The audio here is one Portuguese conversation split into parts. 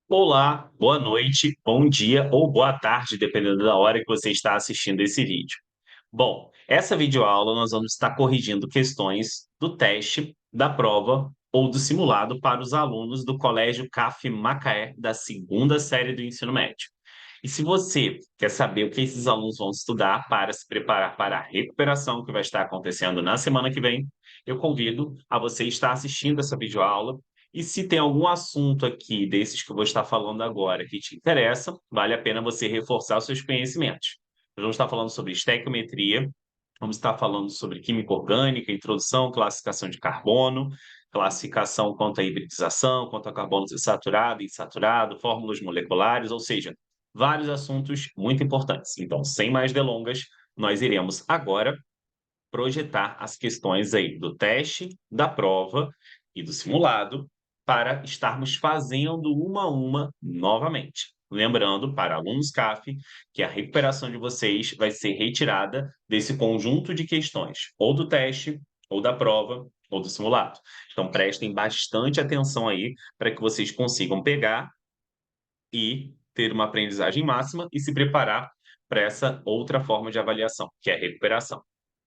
Olá, boa noite, bom dia ou boa tarde, dependendo da hora que você está assistindo esse vídeo. Bom, essa videoaula nós vamos estar corrigindo questões do teste, da prova ou do simulado para os alunos do Colégio CAF Macaé da segunda série do ensino médio. E se você quer saber o que esses alunos vão estudar para se preparar para a recuperação que vai estar acontecendo na semana que vem, eu convido a você estar assistindo essa videoaula. E se tem algum assunto aqui desses que eu vou estar falando agora que te interessa, vale a pena você reforçar os seus conhecimentos. Nós vamos estar falando sobre estequiometria, vamos estar falando sobre química orgânica, introdução, classificação de carbono, classificação quanto à hibridização, quanto a carbono saturado, insaturado, fórmulas moleculares, ou seja, vários assuntos muito importantes. Então, sem mais delongas, nós iremos agora projetar as questões aí do teste, da prova e do simulado para estarmos fazendo uma a uma novamente. Lembrando, para alunos CAF, que a recuperação de vocês vai ser retirada desse conjunto de questões, ou do teste, ou da prova, ou do simulado. Então, prestem bastante atenção aí para que vocês consigam pegar e ter uma aprendizagem máxima e se preparar para essa outra forma de avaliação, que é a recuperação.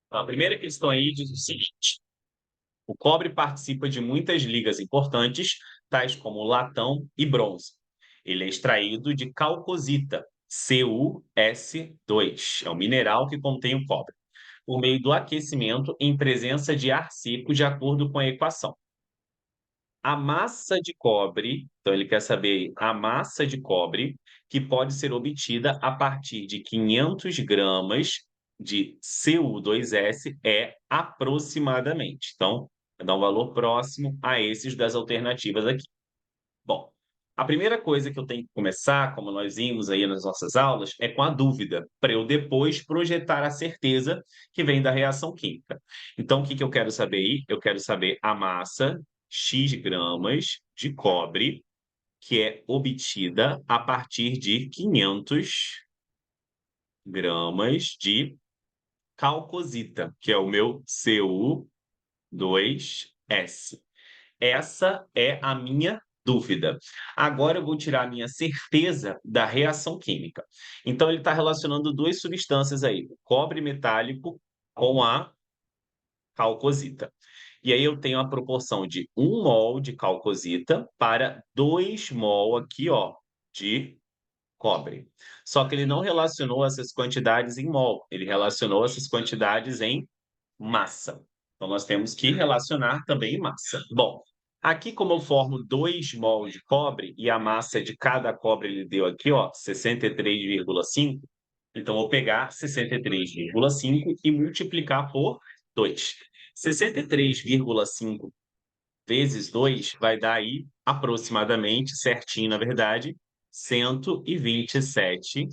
A primeira questão aí diz o seguinte: o cobre participa de muitas ligas importantes, tais como latão e bronze. Ele é extraído de calcosita, CuS2, é um mineral que contém o cobre, por meio do aquecimento em presença de ar seco, de acordo com a equação. A massa de cobre, então ele quer saber a massa de cobre que pode ser obtida a partir de 500 gramas de Cu2S é aproximadamente. Então, vou dar um valor próximo a esses das alternativas aqui. Bom, a primeira coisa que eu tenho que começar, como nós vimos aí nas nossas aulas, é com a dúvida, para eu depois projetar a certeza que vem da reação química. Então, o que que eu quero saber aí? Eu quero saber a massa, X gramas de cobre, que é obtida a partir de 500 gramas de calcosita, que é o meu Cu2S. Essa é a minha dúvida. Agora eu vou tirar a minha certeza da reação química. Então ele está relacionando duas substâncias aí, o cobre metálico com a calcosita. E aí eu tenho a proporção de 1 mol de calcosita para 2 mol aqui, ó, de cobre. Só que ele não relacionou essas quantidades em mol, ele relacionou essas quantidades em massa. Então, nós temos que relacionar também em massa. Bom, aqui como eu formo 2 mol de cobre e a massa de cada cobre ele deu aqui, ó, 63,5, então eu vou pegar 63,5 e multiplicar por 2. 63,5 vezes 2 vai dar aí aproximadamente, certinho na verdade, 127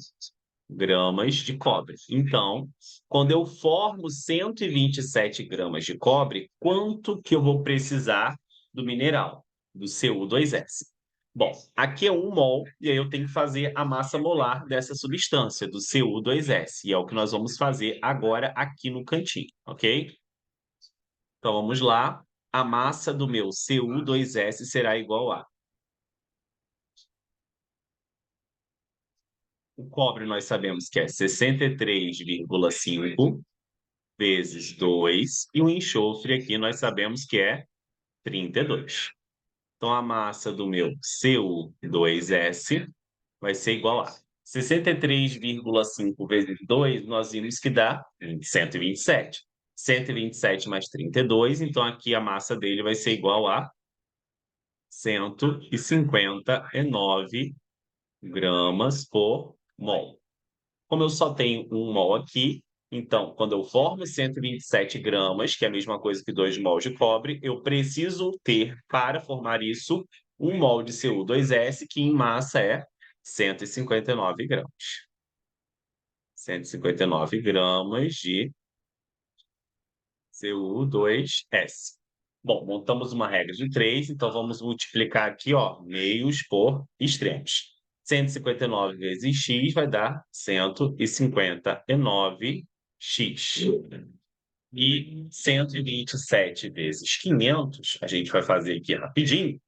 gramas de cobre. Então, quando eu formo 127 gramas de cobre, quanto que eu vou precisar do mineral, do Cu2S? Bom, aqui é 1 mol, e aí eu tenho que fazer a massa molar dessa substância, do Cu2S, e é o que nós vamos fazer agora aqui no cantinho, ok? Então, vamos lá. A massa do meu Cu2S será igual a... O cobre nós sabemos que é 63,5 vezes 2, e o enxofre aqui nós sabemos que é 32. Então, a massa do meu Cu2S vai ser igual a 63,5 vezes 2, nós vimos que dá 127. 127 mais 32, então aqui a massa dele vai ser igual a 159 gramas por mol. Como eu só tenho 1 mol aqui, então, quando eu formo 127 gramas, que é a mesma coisa que 2 mols de cobre, eu preciso ter, para formar isso, 1 mol de Cu2S, que em massa é 159 gramas. 159 gramas de Cu2S. Bom, montamos uma regra de 3, então vamos multiplicar aqui, ó, meios por extremos. 159 vezes x vai dar 159x. E 127 vezes 500, a gente vai fazer aqui rapidinho,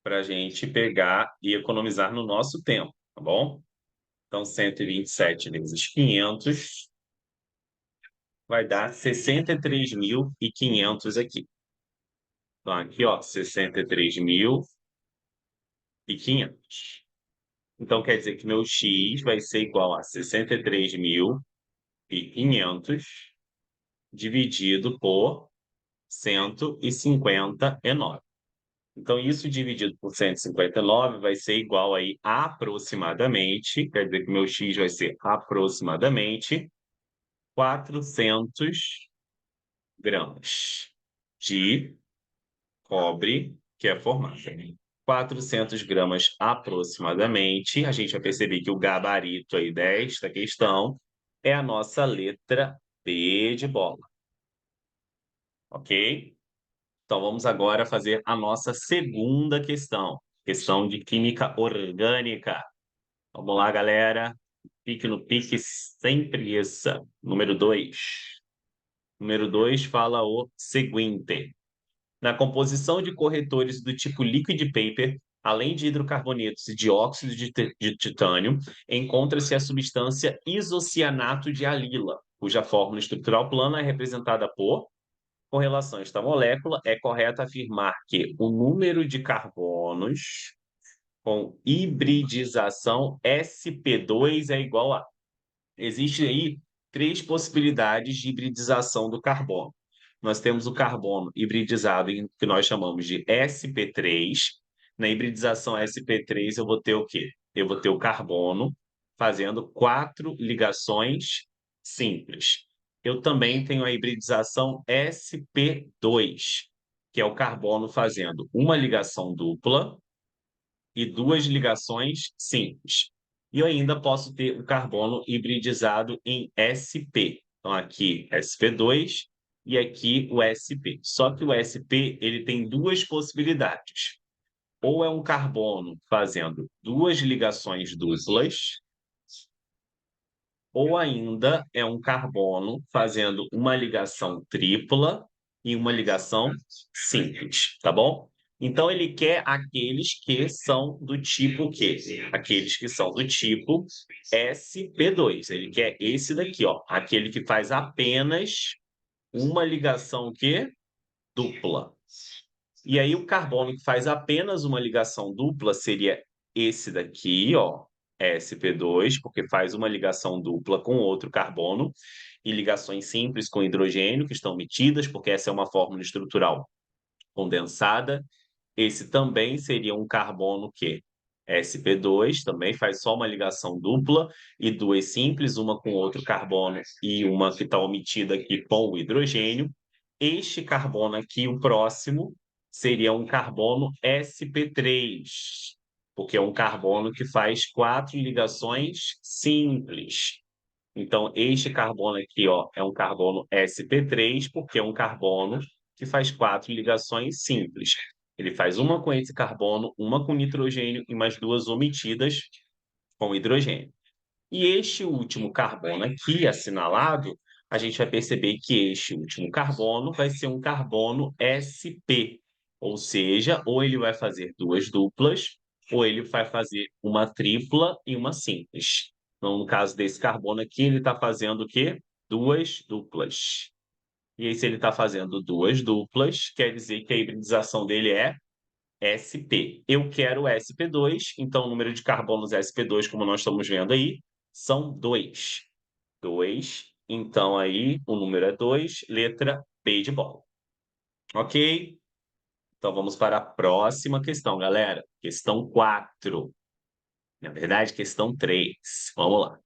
para a gente pegar e economizar no nosso tempo, tá bom? Então, 127 vezes 500 vai dar 63.500 aqui. Então, aqui, ó, 63.500. Então, quer dizer que meu x vai ser igual a 63.500 dividido por 159. Então, isso dividido por 159 vai ser igual aí aproximadamente, quer dizer que meu x vai ser aproximadamente 400 gramas de cobre que é formado. 400 gramas aproximadamente. A gente vai perceber que o gabarito aí desta questão é a nossa letra B de bola. Ok? Então, vamos agora fazer a nossa segunda questão. Questão de química orgânica. Vamos lá, galera. Pique no pique, sem preguiça. Número 2. Número 2 fala o seguinte. Na composição de corretores do tipo liquid paper, além de hidrocarbonetos e dióxido de titânio, encontra-se a substância isocianato de alila, cuja fórmula estrutural plana é representada por. Com relação a esta molécula, é correto afirmar que o número de carbonos com hibridização sp2 é igual a. Existem aí três possibilidades de hibridização do carbono. Nós temos o carbono hibridizado, que nós chamamos de sp3. Na hibridização sp3, eu vou ter o quê? Eu vou ter o carbono fazendo quatro ligações simples. Eu também tenho a hibridização sp2, que é o carbono fazendo uma ligação dupla e duas ligações simples. E eu ainda posso ter o carbono hibridizado em sp. Então, aqui sp2 e aqui o sp. Só que o sp ele tem duas possibilidades. Ou é um carbono fazendo duas ligações duplas, ou ainda é um carbono fazendo uma ligação tripla e uma ligação simples, tá bom? Então ele quer aqueles que são do tipo quê? Aqueles que são do tipo sp2. Ele quer esse daqui, ó, aquele que faz apenas uma ligação quê? Dupla. E aí o carbono que faz apenas uma ligação dupla seria esse daqui, ó, sp2, porque faz uma ligação dupla com outro carbono, e ligações simples com hidrogênio, que estão omitidas, porque essa é uma fórmula estrutural condensada. Esse também seria um carbono que sp2, também faz só uma ligação dupla, e duas simples, uma com outro carbono e uma que está omitida aqui com o hidrogênio. Este carbono aqui, o próximo, seria um carbono sp3, porque é um carbono que faz quatro ligações simples. Então, este carbono aqui, ó, é um carbono sp3, porque é um carbono que faz quatro ligações simples. Ele faz uma com esse carbono, uma com nitrogênio e mais duas omitidas com hidrogênio. E este último carbono aqui, assinalado, a gente vai perceber que este último carbono vai ser um carbono sp, ou seja, ou ele vai fazer duas duplas, ou ele vai fazer uma tripla e uma simples. Então, no caso desse carbono aqui, ele está fazendo o quê? Duas duplas. E aí, se ele está fazendo duas duplas, quer dizer que a hibridização dele é sp. Eu quero sp2, então o número de carbonos sp2, como nós estamos vendo aí, são 2. 2. Então aí o número é 2, letra B de bola. Ok? Então vamos para a próxima questão, galera. Questão 4. Na verdade, questão 3. Vamos lá.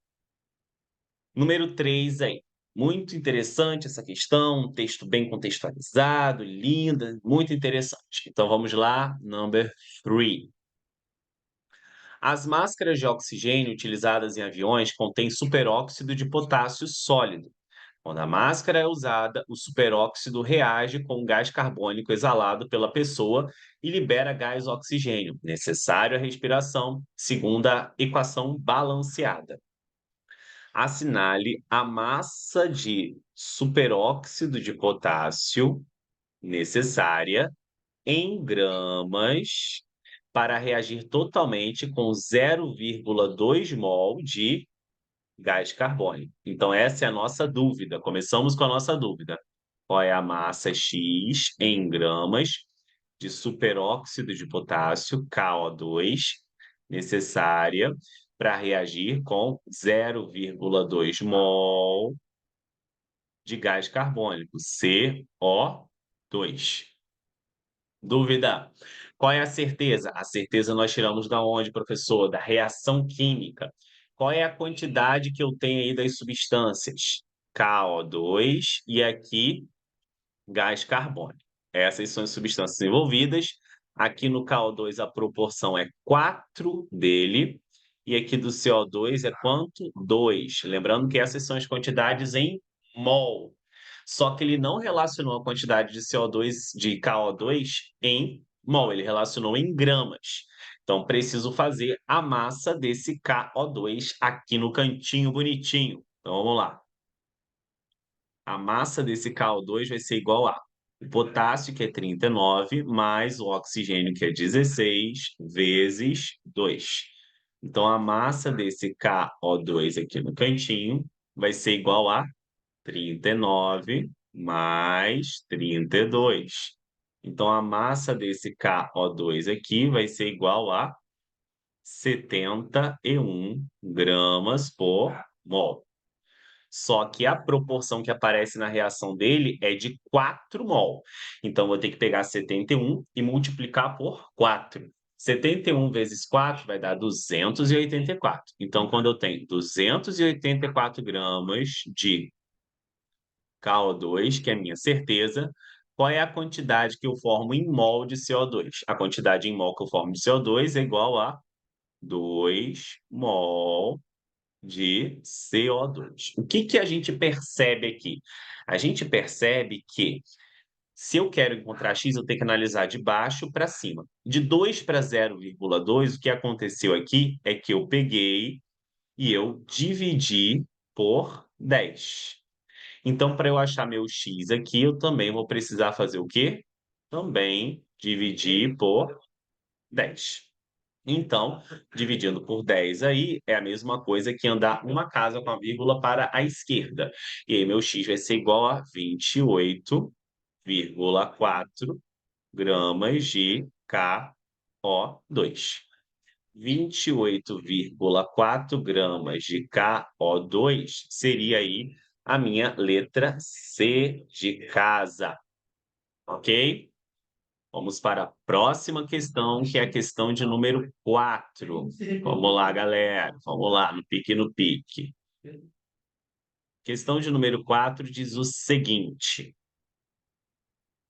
Número 3 aí. Muito interessante essa questão, um texto bem contextualizado, linda, muito interessante. Então vamos lá, number 3. As máscaras de oxigênio utilizadas em aviões contêm superóxido de potássio sólido. Quando a máscara é usada, o superóxido reage com o gás carbônico exalado pela pessoa e libera gás oxigênio, necessário à respiração, segundo a equação balanceada. Assinale a massa de superóxido de potássio necessária em gramas para reagir totalmente com 0,2 mol de gás carbônico. Então essa é a nossa dúvida, começamos com a nossa dúvida. Qual é a massa X em gramas de superóxido de potássio, KO2, necessária para reagir com 0,2 mol de gás carbônico, CO2. Dúvida. Qual é a certeza? A certeza nós tiramos da onde, professor? Da reação química. Qual é a quantidade que eu tenho aí das substâncias? KO2 e aqui gás carbônico. Essas são as substâncias envolvidas. Aqui no KO2 a proporção é 4 dele. E aqui do CO2 é quanto? 2. Lembrando que essas são as quantidades em mol. Só que ele não relacionou a quantidade de CO2, de KO2 em mol, ele relacionou em gramas. Então, preciso fazer a massa desse KO2 aqui no cantinho bonitinho. Então, vamos lá. A massa desse KO2 vai ser igual a o potássio, que é 39, mais o oxigênio, que é 16, vezes 2. Então, a massa desse KO2 aqui no cantinho vai ser igual a 39 mais 32. Então, a massa desse KO2 aqui vai ser igual a 71 gramas por mol. Só que a proporção que aparece na reação dele é de 4 mol. Então, vou ter que pegar 71 e multiplicar por 4. 71 vezes 4 vai dar 284. Então, quando eu tenho 284 gramas de KO2, que é a minha certeza, qual é a quantidade que eu formo em mol de CO2? A quantidade em mol que eu formo de CO2 é igual a 2 mol de CO2. O que que a gente percebe aqui? A gente percebe que se eu quero encontrar X, eu tenho que analisar de baixo para cima. De 2 para 0,2, o que aconteceu aqui é que eu peguei e eu dividi por 10. Então, para eu achar meu X aqui, eu também vou precisar fazer o quê? Também dividir por 10. Então, dividindo por 10 aí, é a mesma coisa que andar uma casa com a vírgula para a esquerda. E aí, meu X vai ser igual a 28,4 gramas de KO2. 28,4 gramas de KO2 seria aí a minha letra C de casa, ok? Vamos para a próxima questão, que é a questão de número 4. Vamos lá, galera. Vamos lá, no pique no pique. Questão de número 4 diz o seguinte.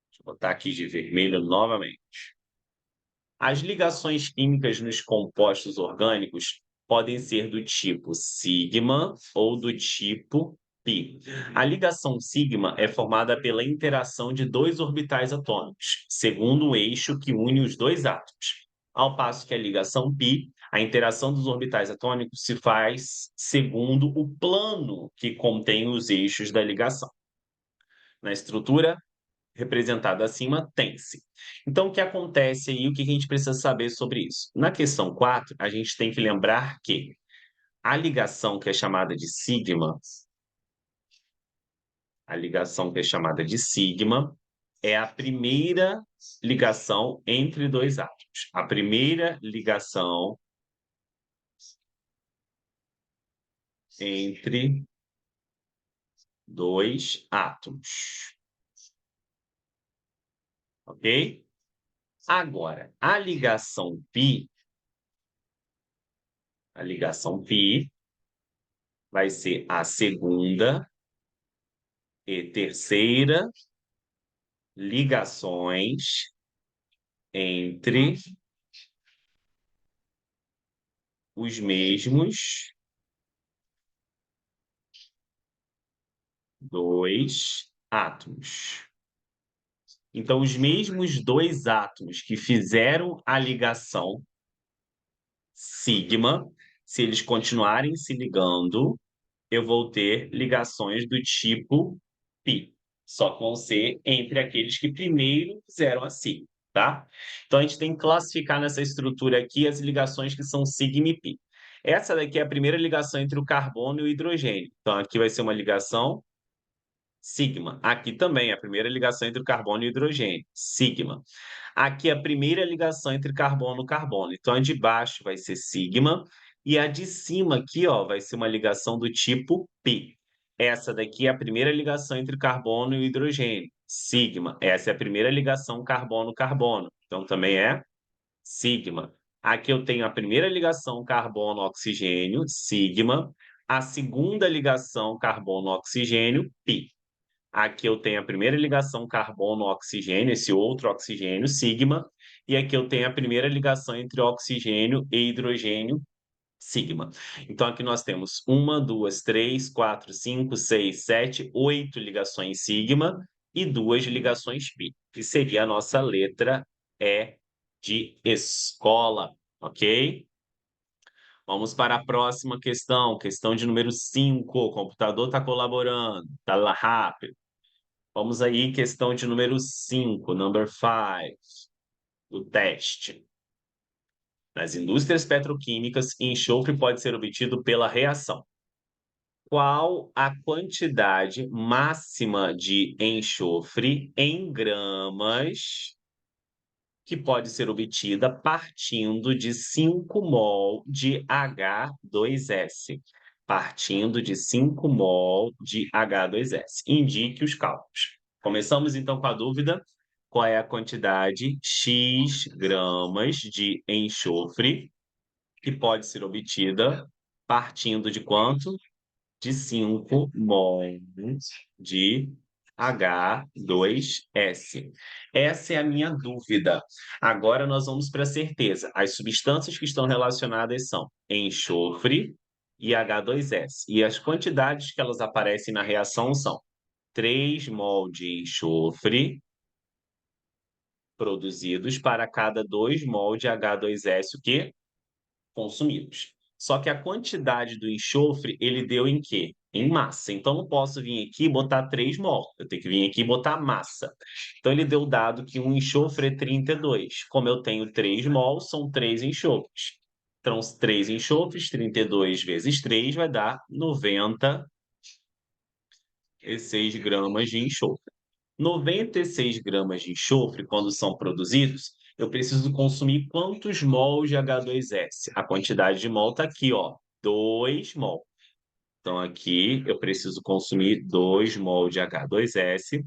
Deixa eu botar aqui de vermelho novamente. As ligações químicas nos compostos orgânicos podem ser do tipo sigma ou do tipo π. A ligação sigma é formada pela interação de dois orbitais atômicos, segundo o eixo que une os dois átomos. Ao passo que a ligação π, a interação dos orbitais atômicos se faz segundo o plano que contém os eixos da ligação. Na estrutura representado acima, tem-se. Então, o que acontece aí, o que a gente precisa saber sobre isso? Na questão 4, a gente tem que lembrar que a ligação que é chamada de sigma, a ligação que é chamada de sigma, é a primeira ligação entre dois átomos. A primeira ligação entre dois átomos. Ok? Agora, a ligação π vai ser a segunda e terceira ligações entre os mesmos dois átomos. Então, os mesmos dois átomos que fizeram a ligação sigma, se eles continuarem se ligando, eu vou ter ligações do tipo π. Só que vão ser entre aqueles que primeiro fizeram a sigma. tá? Então, a gente tem que classificar nessa estrutura aqui as ligações que são sigma e pi. Essa daqui é a primeira ligação entre o carbono e o hidrogênio. Então, aqui vai ser uma ligação sigma. Aqui também é a primeira ligação entre o carbono e o hidrogênio, sigma. Aqui é a primeira ligação entre carbono e carbono. Então, a de baixo vai ser sigma e a de cima aqui, ó, vai ser uma ligação do tipo pi. Essa daqui é a primeira ligação entre carbono e o hidrogênio, sigma. Essa é a primeira ligação carbono-carbono. Então, também é sigma. Aqui eu tenho a primeira ligação carbono-oxigênio, sigma. A segunda ligação carbono-oxigênio, pi. Aqui eu tenho a primeira ligação carbono-oxigênio, esse outro oxigênio, sigma, e aqui eu tenho a primeira ligação entre oxigênio e hidrogênio, sigma. Então, aqui nós temos uma, duas, três, quatro, cinco, seis, sete, oito ligações sigma e duas ligações pi, que seria a nossa letra E de escola, ok? Vamos para a próxima questão, questão de número 5. O computador está colaborando, está lá rápido. Vamos aí, questão de número 5, number 5, do teste. Nas indústrias petroquímicas, enxofre pode ser obtido pela reação. Qual a quantidade máxima de enxofre em gramas que pode ser obtida partindo de 5 mol de H2S? Partindo de 5 mol de H2S. Indique os cálculos. Começamos então com a dúvida: qual é a quantidade X gramas de enxofre que pode ser obtida partindo de quanto? De 5 mols de H2S. Essa é a minha dúvida. Agora nós vamos para a certeza. As substâncias que estão relacionadas são enxofre e H2S. E as quantidades que elas aparecem na reação são 3 mol de enxofre produzidos para cada 2 mol de H2S, o quê? Consumidos. Só que a quantidade do enxofre, ele deu em quê? Em massa. Então, não posso vir aqui e botar 3 mol. Eu tenho que vir aqui e botar massa. Então, ele deu o dado que um enxofre é 32. Como eu tenho 3 mol, são 3 enxofres. Então, 3 enxofres, 32 vezes 3 vai dar 96 gramas de enxofre. 96 gramas de enxofre, quando são produzidos, eu preciso consumir quantos mols de H2S? A quantidade de mol está aqui, ó, 2 mol. Então, aqui eu preciso consumir 2 mol de H2S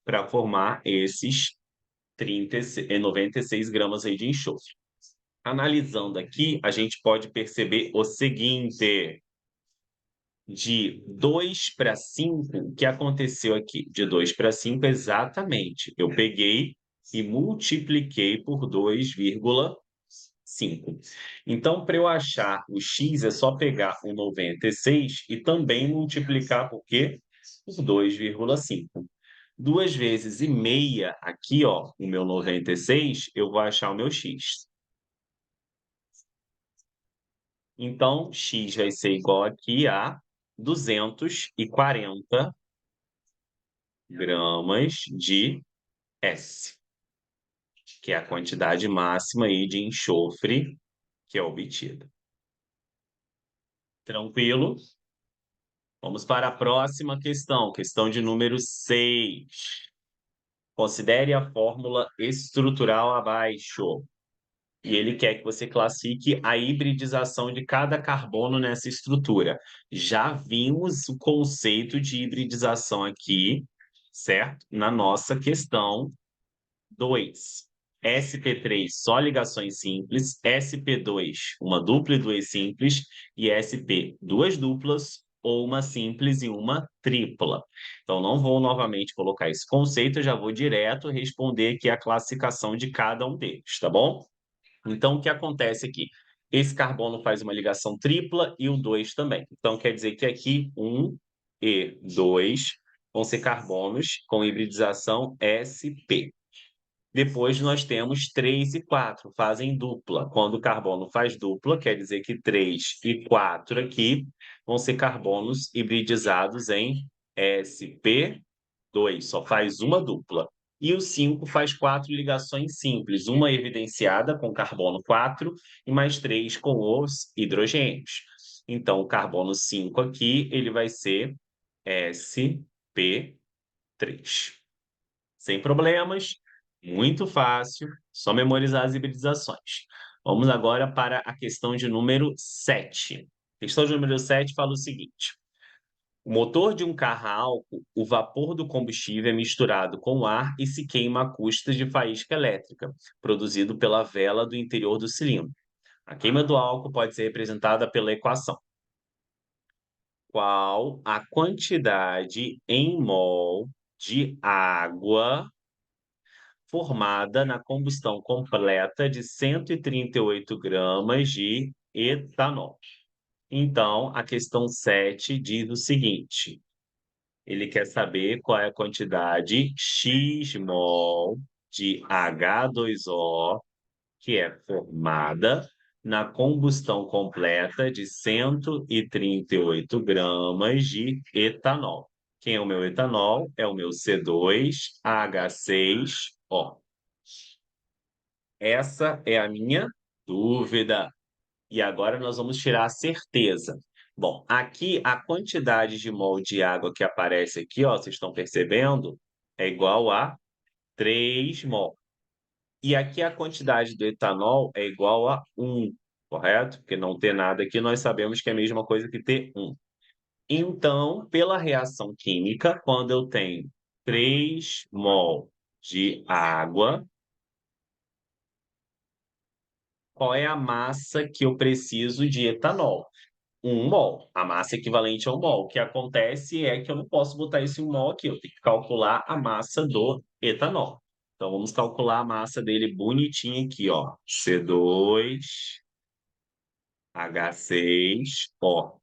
para formar esses 96 gramas aí de enxofre. Analisando aqui, a gente pode perceber o seguinte: de 2 para 5, o que aconteceu aqui? De 2 para 5, exatamente. Eu peguei e multipliquei por 2,5. Então, para eu achar o x, é só pegar o 96 e também multiplicar por quê? Por 2,5. 2 vezes e meia aqui, ó, o meu 96, eu vou achar o meu x. Então, x vai ser igual aqui a 240 gramas de S, que é a quantidade máxima aí de enxofre que é obtida. Tranquilo? Vamos para a próxima questão, questão de número 6. Considere a fórmula estrutural abaixo. E ele quer que você classifique a hibridização de cada carbono nessa estrutura. Já vimos o conceito de hibridização aqui, certo? Na nossa questão 2. SP3, só ligações simples. SP2, uma dupla e duas simples. E SP, duas duplas ou uma simples e uma tripla. Então, não vou novamente colocar esse conceito, eu já vou direto responder aqui a classificação de cada um deles, tá bom? Então, o que acontece aqui? Esse carbono faz uma ligação tripla e o 2 também. Então, quer dizer que aqui 1 e 2 vão ser carbonos com hibridização sp. Depois nós temos 3 e 4, fazem dupla. Quando o carbono faz dupla, quer dizer que 3 e 4 aqui vão ser carbonos hibridizados em sp2, só faz uma dupla. E o 5 faz 4 ligações simples, uma evidenciada com carbono 4 e mais 3 com os hidrogênios. Então, o carbono 5 aqui, ele vai ser sp3. Sem problemas, muito fácil, só memorizar as hibridizações. Vamos agora para a questão de número 7. A questão de número 7 fala o seguinte: o motor de um carro a álcool, o vapor do combustível é misturado com o ar e se queima a custa de faísca elétrica, produzido pela vela do interior do cilindro. A queima do álcool pode ser representada pela equação. Qual a quantidade em mol de água formada na combustão completa de 138 gramas de etanol? Então, a questão 7 diz o seguinte: ele quer saber qual é a quantidade x-mol de H2O que é formada na combustão completa de 138 gramas de etanol. Quem é o meu etanol? É o meu C2H6O. Essa é a minha dúvida. E agora nós vamos tirar a certeza. Bom, aqui a quantidade de mol de água que aparece aqui, ó, vocês estão percebendo? É igual a 3 mol. E aqui a quantidade do etanol é igual a 1, correto? Porque não ter nada aqui, nós sabemos que é a mesma coisa que ter 1. Então, pela reação química, quando eu tenho 3 mol de água, qual é a massa que eu preciso de etanol? 1 mol. A massa equivalente a 1 mol. O que acontece é que eu não posso botar esse 1 mol aqui, eu tenho que calcular a massa do etanol. Então, vamos calcular a massa dele bonitinho aqui, ó. C2H6O.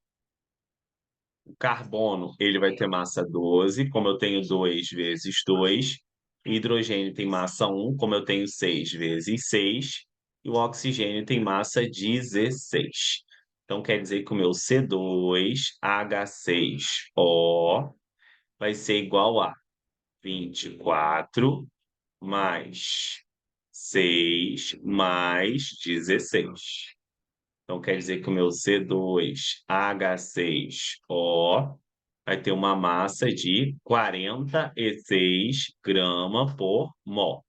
O carbono, ele vai ter massa 12, como eu tenho 2 vezes 2. O hidrogênio tem massa 1, como eu tenho 6 vezes 6. E o oxigênio tem massa 16. Então, quer dizer que o meu C2H6O vai ser igual a 24 mais 6 mais 16. Então, quer dizer que o meu C2H6O vai ter uma massa de 46 gramas por mol.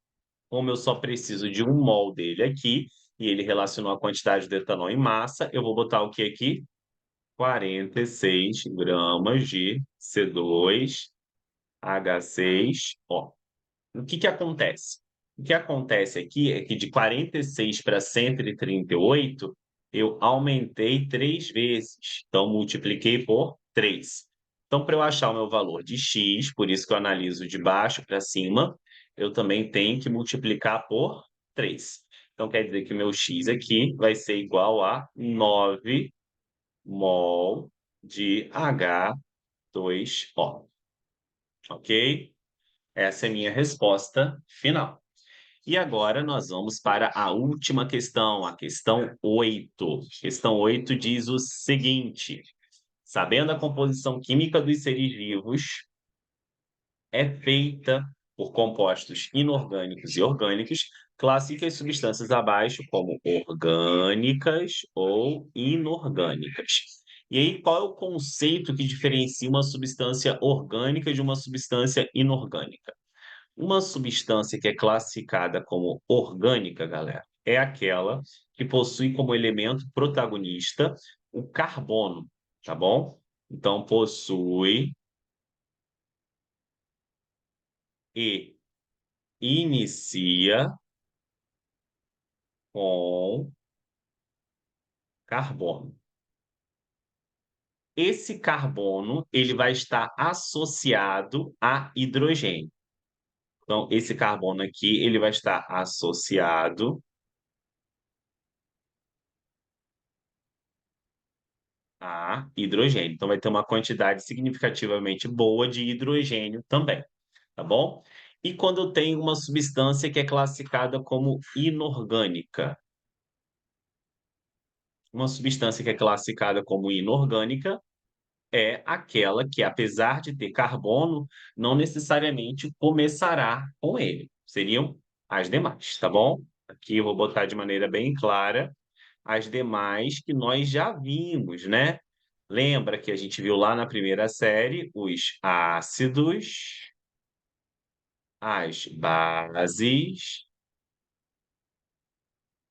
Como eu só preciso de 1 mol dele aqui, e ele relacionou a quantidade de etanol em massa, eu vou botar o que aqui? 46 gramas de C2H6O. O que acontece? O que acontece aqui é que de 46 para 138, eu aumentei 3 vezes. Então, multipliquei por 3. Então, para eu achar o meu valor de x, por isso que eu analiso de baixo para cima, eu também tenho que multiplicar por 3. Então, quer dizer que o meu x aqui vai ser igual a 9 mol de H2O. Ok? Essa é a minha resposta final. E agora nós vamos para a última questão, a questão 8. Questão 8 diz o seguinte: sabendo a composição química dos seres vivos, é feita por compostos inorgânicos e orgânicos, classifique as substâncias abaixo como orgânicas ou inorgânicas. E aí, qual é o conceito que diferencia uma substância orgânica de uma substância inorgânica? Uma substância que é classificada como orgânica, galera, é aquela que possui como elemento protagonista o carbono, tá bom? Então, possui e inicia com carbono. Esse carbono, ele vai estar associado a hidrogênio. Então, esse carbono aqui, ele vai estar associado a hidrogênio. Então, vai ter uma quantidade significativamente boa de hidrogênio também, tá bom? E quando eu tenho uma substância que é classificada como inorgânica? Uma substância que é classificada como inorgânica é aquela que, apesar de ter carbono, não necessariamente começará com ele. Seriam as demais, tá bom? Aqui eu vou botar de maneira bem clara as demais que nós já vimos, né? Lembra que a gente viu lá na primeira série os ácidos, as bases,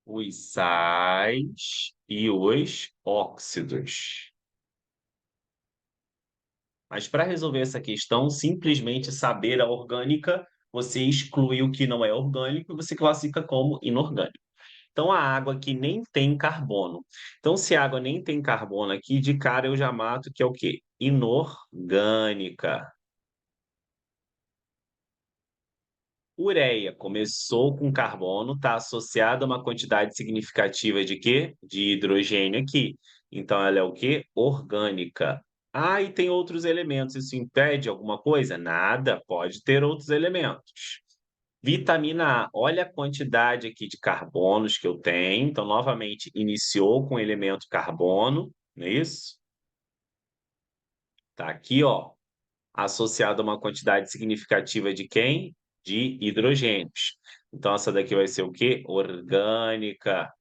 os sais e os óxidos. Mas para resolver essa questão, simplesmente saber a orgânica, você exclui o que não é orgânico e você classifica como inorgânico. Então, a água aqui nem tem carbono. Então, se a água nem tem carbono aqui, de cara eu já mato que é o quê? Inorgânica. Ureia começou com carbono, está associada a uma quantidade significativa de quê? De hidrogênio aqui. Então, ela é o quê? Orgânica. Ah, e tem outros elementos. Isso impede alguma coisa? Nada, pode ter outros elementos. Vitamina A, olha a quantidade aqui de carbonos que eu tenho. Então, novamente, iniciou com o elemento carbono, não é isso? Tá aqui, ó, associado a uma quantidade significativa de quem? De hidrogênios. Então, essa daqui vai ser o quê? Orgânica.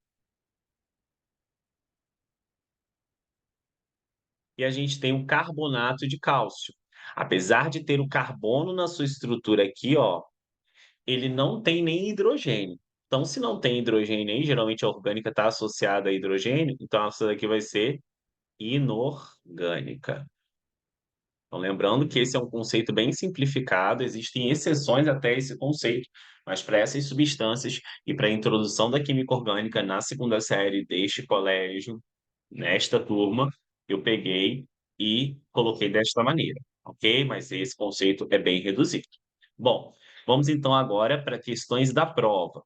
E a gente tem o carbonato de cálcio. Apesar de ter o carbono na sua estrutura aqui, ó, ele não tem nem hidrogênio. Então, se não tem hidrogênio aí, geralmente a orgânica está associada a hidrogênio, então essa daqui vai ser inorgânica. Então, lembrando que esse é um conceito bem simplificado, existem exceções até esse conceito, mas para essas substâncias e para a introdução da química orgânica na segunda série deste colégio, nesta turma, eu peguei e coloquei desta maneira, ok? Mas esse conceito é bem reduzido. Bom, vamos então agora para questões da prova.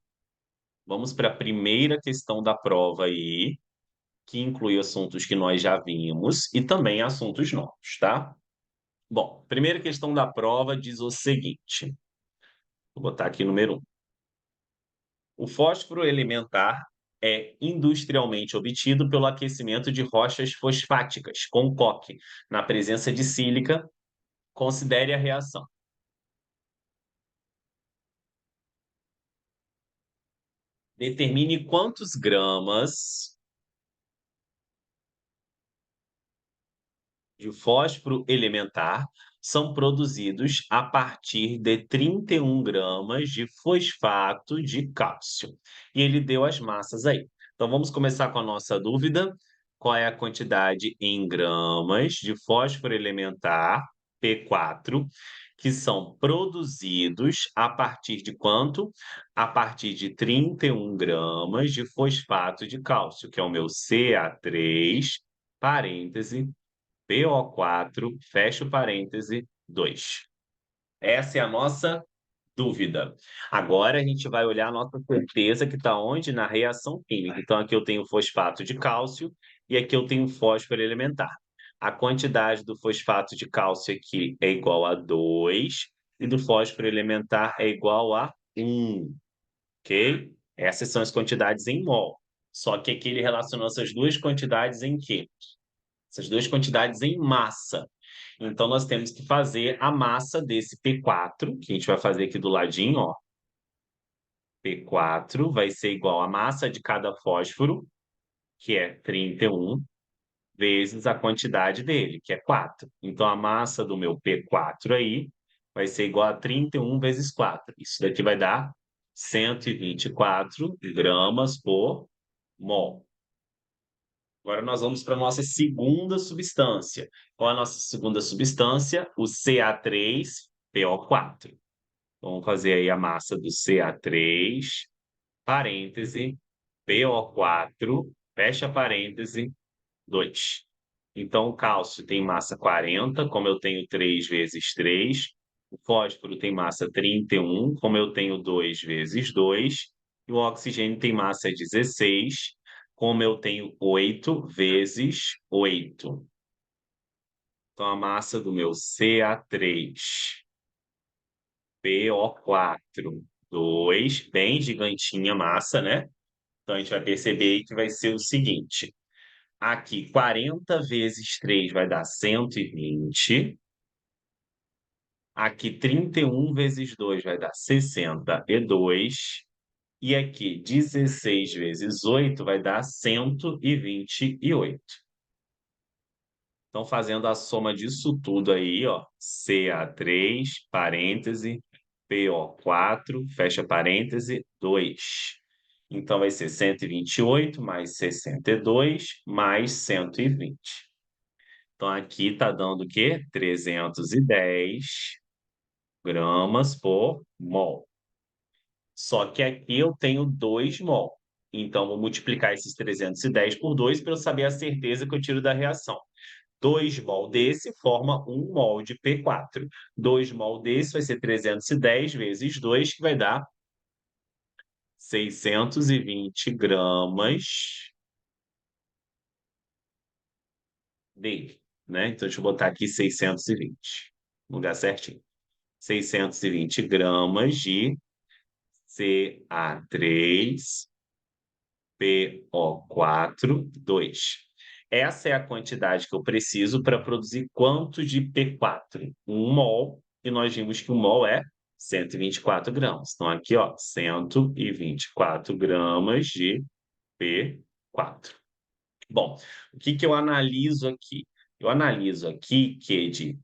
Vamos para a primeira questão da prova aí, que inclui assuntos que nós já vimos e também assuntos novos, tá? Bom, primeira questão da prova diz o seguinte, vou botar aqui número 1. O fósforo elementar é industrialmente obtido pelo aquecimento de rochas fosfáticas com coque, na presença de sílica. Considere a reação. Determine quantos gramas de fósforo elementar são produzidos a partir de 31 gramas de fosfato de cálcio. E ele deu as massas aí. Então vamos começar com a nossa dúvida. Qual é a quantidade em gramas de fósforo elementar, P4, que são produzidos a partir de quanto? A partir de 31 gramas de fosfato de cálcio, que é o meu Ca3, parêntese, PO4, fecha o parêntese, 2. Essa é a nossa dúvida. Agora a gente vai olhar a nossa certeza que está onde? Na reação química. Então aqui eu tenho fosfato de cálcio e aqui eu tenho fósforo elementar. A quantidade do fosfato de cálcio aqui é igual a 2 e do fósforo elementar é igual a 1, ok? Essas são as quantidades em mol. Só que aqui ele relacionou essas duas quantidades em quê? Essas duas quantidades em massa. Então, nós temos que fazer a massa desse P4, que a gente vai fazer aqui do ladinho, ó. P4 vai ser igual a massa de cada fósforo, que é 31, vezes a quantidade dele, que é 4. Então, a massa do meu P4 aí vai ser igual a 31 vezes 4. Isso daqui vai dar 124 gramas por mol. Agora nós vamos para a nossa segunda substância. Qual é a nossa segunda substância? O Ca3PO4. Vamos fazer aí a massa do Ca3, parêntese, PO4, fecha parêntese, 2. Então, o cálcio tem massa 40, como eu tenho 3 vezes 3. O fósforo tem massa 31, como eu tenho 2 vezes 2. E o oxigênio tem massa 16, como eu tenho 8 vezes 8. Então, a massa do meu Ca3, PO4, 2, bem gigantinha a massa, né? Então, a gente vai perceber aí que vai ser o seguinte: Aqui, 40 vezes 3 vai dar 120. Aqui, 31 vezes 2 vai dar 62. E aqui, 16 vezes 8 vai dar 128. Então, fazendo a soma disso tudo aí, ó, CA3, parêntese, PO4, fecha parêntese, 2. Então, vai ser 128 mais 62 mais 120. Então, aqui está dando o quê? 310 gramas por mol. Só que aqui eu tenho 2 mol. Então, vou multiplicar esses 310 por 2 para eu saber a certeza que eu tiro da reação. 2 mol desse forma 1 mol de P4. 2 mol desse vai ser 310 vezes 2, que vai dar 620 gramas dele, né? Então, deixa eu botar aqui 620, no lugar certinho. 620 gramas de CA3PO4, 2. Essa é a quantidade que eu preciso para produzir quanto de P4? 1 mol, e nós vimos que 1 mol é 124 gramas. Então, aqui, ó, 124 gramas de P4. Bom, o que que eu analiso aqui? Eu analiso aqui que de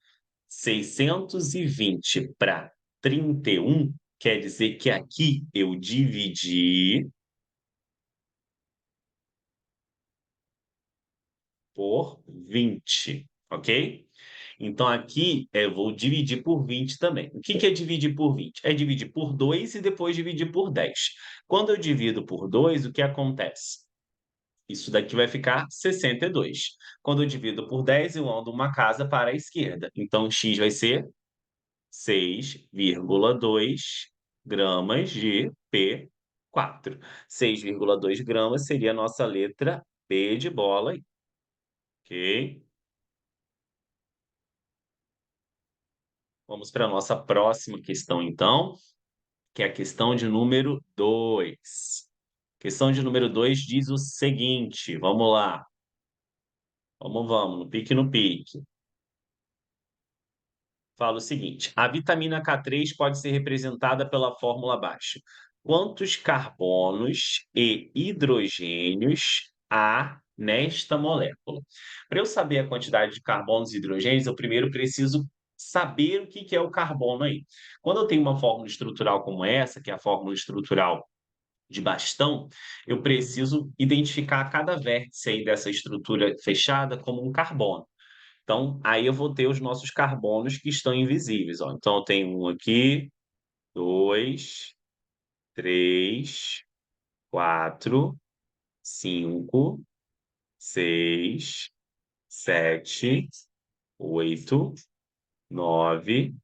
620 para 31, quer dizer que aqui eu dividi por 20, ok? Então, aqui eu vou dividir por 20 também. O que que é dividir por 20? É dividir por 2 e depois dividir por 10. Quando eu divido por 2, o que acontece? Isso daqui vai ficar 62. Quando eu divido por 10, eu ando uma casa para a esquerda. Então, x vai ser 6,2 gramas de P4. 6,2 gramas seria a nossa letra P de bola, ok? Vamos para a nossa próxima questão, então, que é a questão de número 2. Questão de número 2 diz o seguinte, vamos lá. Vamos, no pique no pique. Fala o seguinte: a vitamina K3 pode ser representada pela fórmula abaixo. Quantos carbonos e hidrogênios há nesta molécula? Para eu saber a quantidade de carbonos e hidrogênios, eu primeiro preciso saber o que que é o carbono aí. Quando eu tenho uma fórmula estrutural como essa, que é a fórmula estrutural de bastão, eu preciso identificar cada vértice aí dessa estrutura fechada como um carbono. Então, aí eu vou ter os nossos carbonos que estão invisíveis, ó. Então, eu tenho um aqui, 2, 3, 4, 5, 6, 7, 8, 9,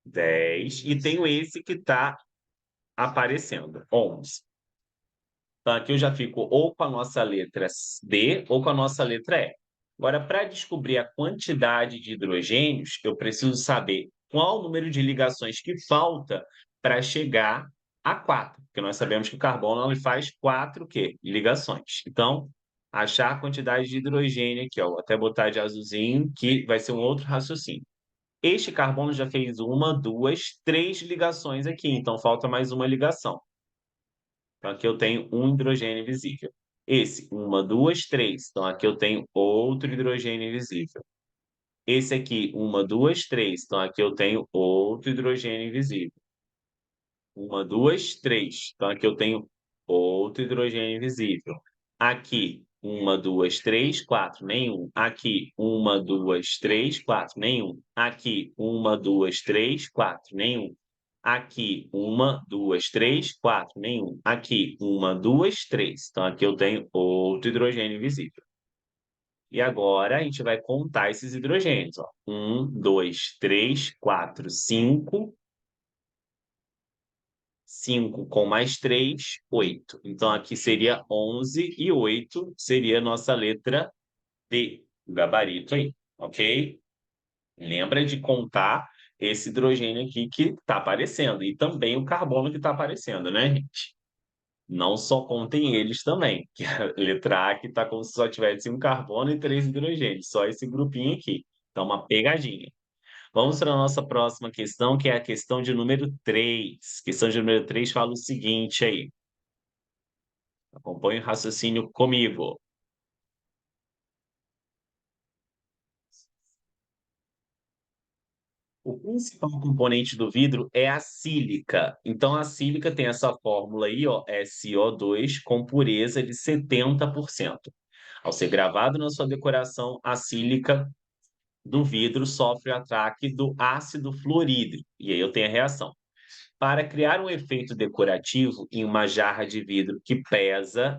10, e tenho esse que está aparecendo, 11. Então, aqui eu já fico ou com a nossa letra D ou com a nossa letra E. Agora, para descobrir a quantidade de hidrogênios, eu preciso saber qual o número de ligações que falta para chegar a 4, porque nós sabemos que o carbono ele faz 4 quê? Ligações. Então, achar a quantidade de hidrogênio aqui, ó, vou até botar de azulzinho, que vai ser um outro raciocínio. Este carbono já fez uma, duas, três ligações aqui, então falta mais uma ligação. Então, aqui eu tenho um hidrogênio invisível. Esse, uma, duas, três. Então, aqui eu tenho outro hidrogênio invisível. Esse aqui, uma, duas, três. Então, aqui eu tenho outro hidrogênio invisível. Uma, duas, três. Então, aqui eu tenho outro hidrogênio invisível. Aqui, uma, duas, três, quatro, nenhum. Aqui, uma, duas, três, quatro, nenhum. Aqui, uma, duas, três, quatro, nenhum. Aqui, uma, duas, três, quatro, nenhum. Aqui, uma, duas, três. Então, aqui eu tenho outro hidrogênio invisível. E agora a gente vai contar esses hidrogênios, ó. 1, 2, 3, 4, 5. 5 com mais 3, 8. Então, aqui seria 11 e 8 seria a nossa letra D, o gabarito aí, ok? Lembra de contar esse hidrogênio aqui que está aparecendo e também o carbono que está aparecendo, né, gente? Não só contem eles também, que a letra A que está como se só tivesse um carbono e 3 hidrogênios, só esse grupinho aqui. Então uma pegadinha. Vamos para a nossa próxima questão, que é a questão de número 3. Questão de número 3 fala o seguinte aí, acompanhe o raciocínio comigo. O principal componente do vidro é a sílica. Então, a sílica tem essa fórmula aí, ó, SO2, com pureza de 70%. Ao ser gravado na sua decoração, a sílica do vidro sofre o ataque do ácido fluorídrico. E aí eu tenho a reação. Para criar um efeito decorativo em uma jarra de vidro que pesa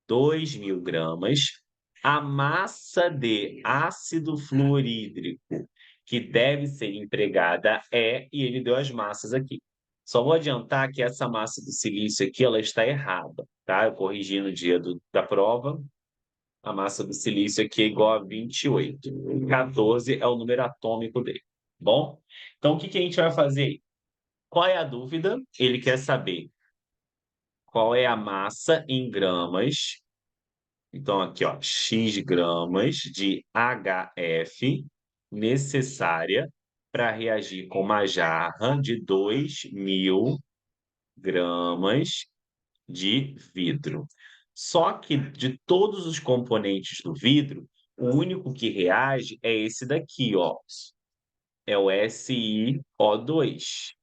2.000 gramas, a massa de ácido fluorídrico que deve ser empregada e ele deu as massas aqui. Só vou adiantar que essa massa do silício aqui, ela está errada, tá? Eu corrigi no dia da prova, a massa do silício aqui é igual a 28. 14 é o número atômico dele, bom? Então, o que que a gente vai fazer aí? Qual é a dúvida? Ele quer saber qual é a massa em gramas. Então, aqui, ó, X gramas de HF necessária para reagir com uma jarra de 2.000 gramas de vidro. Só que de todos os componentes do vidro, o único que reage é esse daqui, ó, é o SiO2.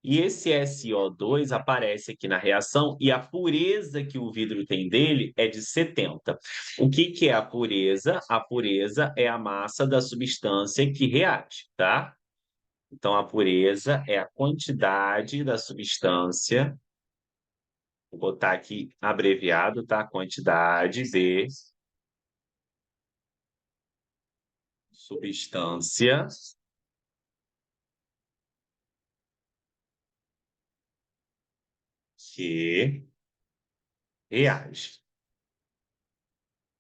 E esse SiO2 aparece aqui na reação e a pureza que o vidro tem dele é de 70. O que que é a pureza? A pureza é a massa da substância que reage, tá? Então, a pureza é a quantidade da substância, vou botar aqui abreviado, tá? Quantidade de substância que reage.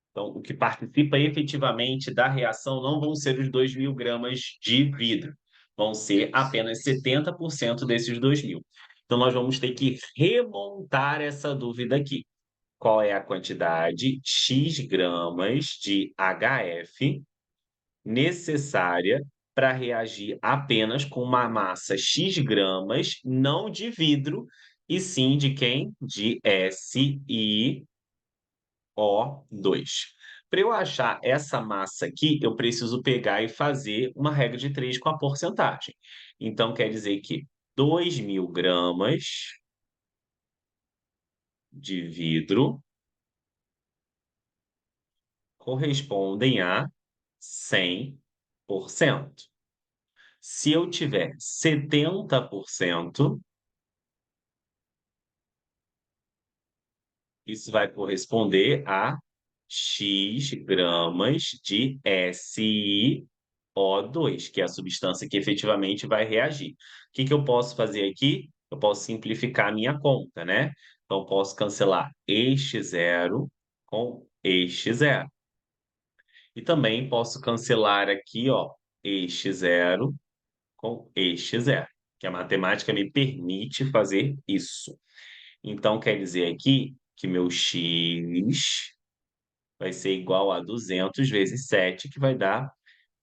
Então, o que participa efetivamente da reação não vão ser os 2.000 gramas de vidro, vão ser apenas 70% desses 2.000. Então, nós vamos ter que remontar essa dúvida aqui. Qual é a quantidade X gramas de HF necessária para reagir apenas com uma massa X gramas, não de vidro, e sim de quem? De SiO2. Para eu achar essa massa aqui, eu preciso pegar e fazer uma regra de 3 com a porcentagem. Então, quer dizer que 2.000 gramas de vidro correspondem a 100%. Se eu tiver 70%, isso vai corresponder a X gramas de SiO2, que é a substância que efetivamente vai reagir. O que que eu posso fazer aqui? Eu posso simplificar a minha conta, né? Então, eu posso cancelar este zero com este zero. E também posso cancelar aqui, ó, este zero com este zero, que a matemática me permite fazer isso. Então, quer dizer aqui que meu x vai ser igual a 200 vezes 7, que vai dar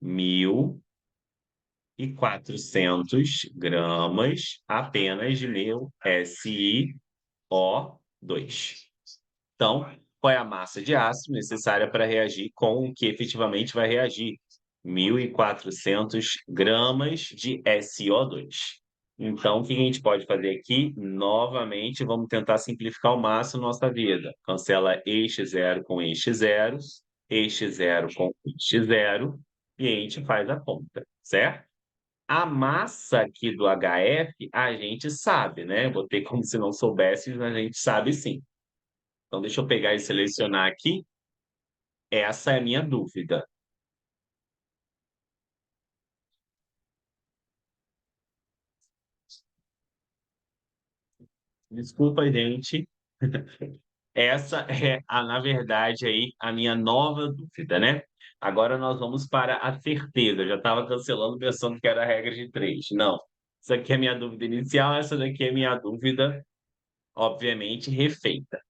1.400 gramas apenas de meu SiO2. Então, qual é a massa de ácido necessária para reagir com o que efetivamente vai reagir? 1.400 gramas de SiO2. Então, o que a gente pode fazer aqui? Novamente, vamos tentar simplificar ao máximo nossa vida. Cancela este zero com este zero com este zero, e a gente faz a conta, certo? A massa aqui do HF, a gente sabe, né? Botei como se não soubesse, mas a gente sabe sim. Então, deixa eu pegar e selecionar aqui. Essa é a minha dúvida. Desculpa, gente. Essa é, na verdade, aí, a minha nova dúvida, né? Agora nós vamos para a certeza. Eu já estava cancelando pensando que era a regra de 3. Não. Isso aqui é a minha dúvida inicial, essa daqui é a minha dúvida, obviamente, refeita.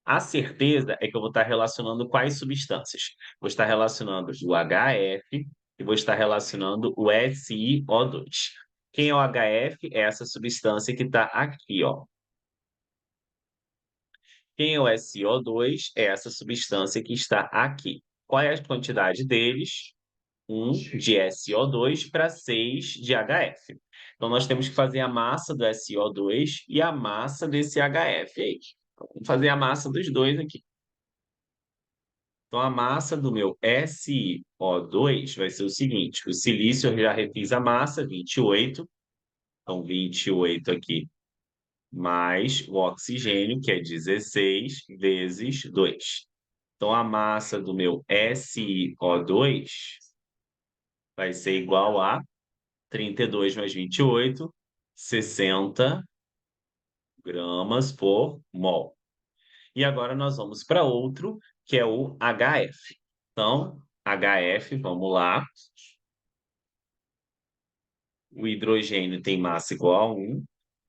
A certeza é que eu vou estar relacionando quais substâncias? Vou estar relacionando o HF e vou estar relacionando o SiO2. Quem é o HF? É essa substância que está aqui, ó. Quem é o SiO2? É essa substância que está aqui. Qual é a quantidade deles? 1 de SiO2 para 6 de HF. Então, nós temos que fazer a massa do SiO2 e a massa desse HF aí. Então, vamos fazer a massa dos dois aqui. Então, a massa do meu SiO2 vai ser o seguinte: o silício eu já refiz a massa, 28. Então, 28 aqui, mais o oxigênio, que é 16 vezes 2. Então, a massa do meu SiO2 vai ser igual a 32 mais 28, 60 gramas por mol. E agora nós vamos para outro, que é o HF. Então, HF, vamos lá. O hidrogênio tem massa igual a 1,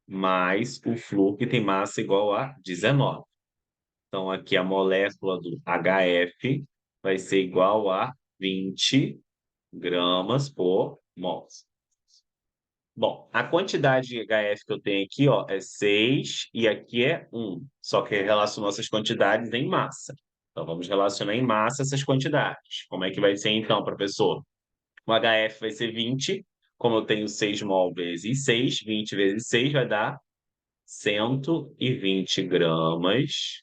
mais o flúor que tem massa igual a 19. Então, aqui a molécula do HF vai ser igual a 20 gramas por mol. Bom, a quantidade de HF que eu tenho aqui, ó, é 6 e aqui é 1. Só que relacionou essas quantidades em massa. Então, vamos relacionar em massa essas quantidades. Como é que vai ser então, professor? O HF vai ser 20. Como eu tenho 6 mol vezes 6, 20 vezes 6 vai dar 120 gramas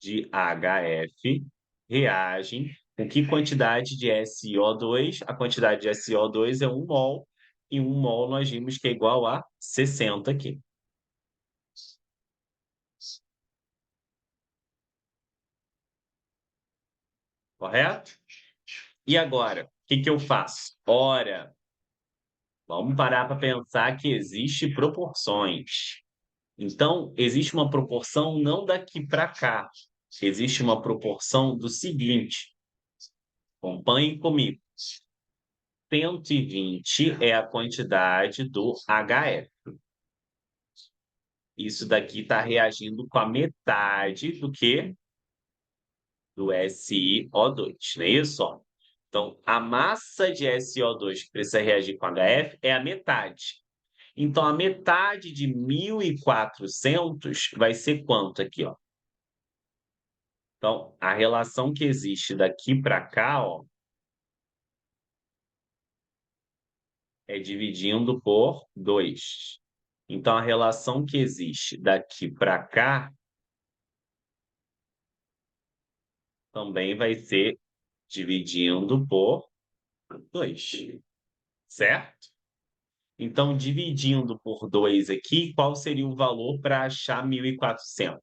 de HF reagem com que quantidade de SiO2? A quantidade de SiO2 é 1 mol, e 1 mol nós vimos que é igual a 60 aqui. Correto? E agora, o que que eu faço? Ora, vamos parar para pensar que existe proporções. Então, existe uma proporção não daqui para cá. Existe uma proporção do seguinte. Acompanhe comigo. 120 é a quantidade do HF. Isso daqui está reagindo com a metade do que? Do SiO2, não é isso? Ó? Então, a massa de SiO2 que precisa reagir com HF é a metade. Então, a metade de 1.400 vai ser quanto aqui, ó? Então, a relação que existe daqui para cá, ó, é dividindo por 2. Então, a relação que existe daqui para cá também vai ser dividindo por 2, certo? Então, dividindo por 2 aqui, qual seria o valor para achar 1.400?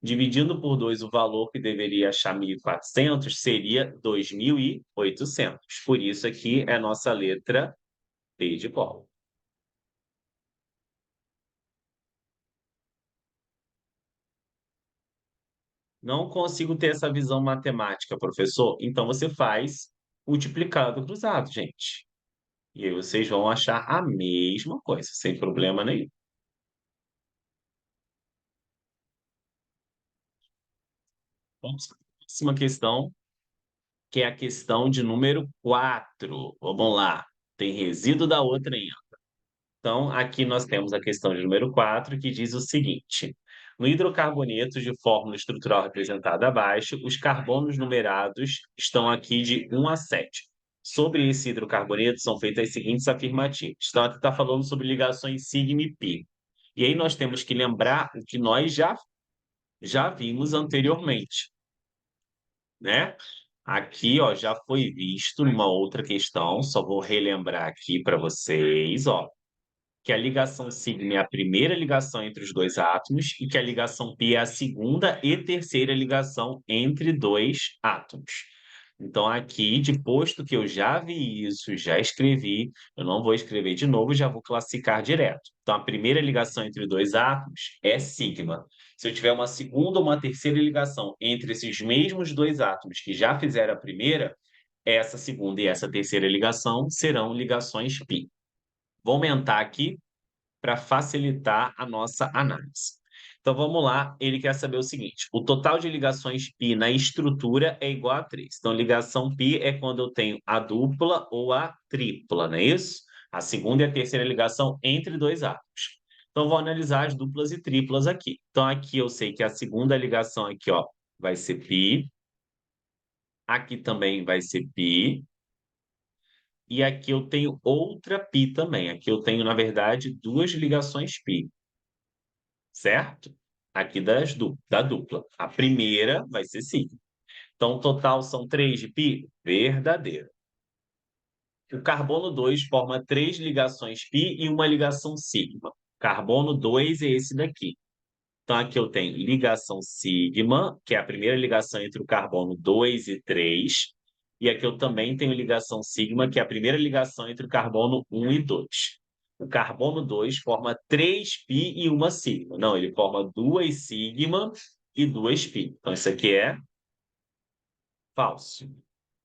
Dividindo por 2, o valor que deveria achar 1.400 seria 2.800. Por isso aqui é a nossa letra P de bola. Não consigo ter essa visão matemática, professor. Então você faz multiplicado cruzado, gente. E aí vocês vão achar a mesma coisa, sem problema nenhum. Vamos para a próxima questão, que é a questão de número 4. Vamos lá. Tem resíduo da outra ainda. Então, aqui nós temos a questão de número 4, que diz o seguinte: no hidrocarboneto de fórmula estrutural representada abaixo, os carbonos numerados estão aqui de 1 a 7. Sobre esse hidrocarboneto são feitas as seguintes afirmativas. Então, aqui está falando sobre ligações sigma e pi. E aí nós temos que lembrar o que nós já vimos anteriormente, né? Aqui, ó, já foi visto numa outra questão, só vou relembrar aqui para vocês, ó, que a ligação sigma é a primeira ligação entre os dois átomos e que a ligação pi é a segunda e terceira ligação entre dois átomos. Então, aqui, de posto que eu já vi isso, já escrevi, eu não vou escrever de novo, já vou classificar direto. Então, a primeira ligação entre dois átomos é sigma. Se eu tiver uma segunda ou uma terceira ligação entre esses mesmos dois átomos que já fizeram a primeira, essa segunda e essa terceira ligação serão ligações pi. Vou aumentar aqui para facilitar a nossa análise. Então vamos lá, ele quer saber o seguinte: o total de ligações π na estrutura é igual a 3. Então, ligação π é quando eu tenho a dupla ou a tripla, não é isso? A segunda e a terceira ligação entre dois átomos. Então, vou analisar as duplas e triplas aqui. Então, aqui eu sei que a segunda ligação aqui, ó, vai ser π. Aqui também vai ser π. E aqui eu tenho outra π também. Aqui eu tenho, na verdade, duas ligações π, certo? Aqui da dupla. A primeira vai ser sigma. Então, o total são 3 de π? Verdadeiro. O carbono 2 forma 3 ligações π e uma ligação sigma. Carbono 2 é esse daqui. Então, aqui eu tenho ligação sigma, que é a primeira ligação entre o carbono 2 e 3. E aqui eu também tenho ligação sigma, que é a primeira ligação entre o carbono 1 e 2. O carbono 2 forma 3 π e uma sigma. Não, ele forma 2 sigma e 2 π. Então, isso aqui é falso.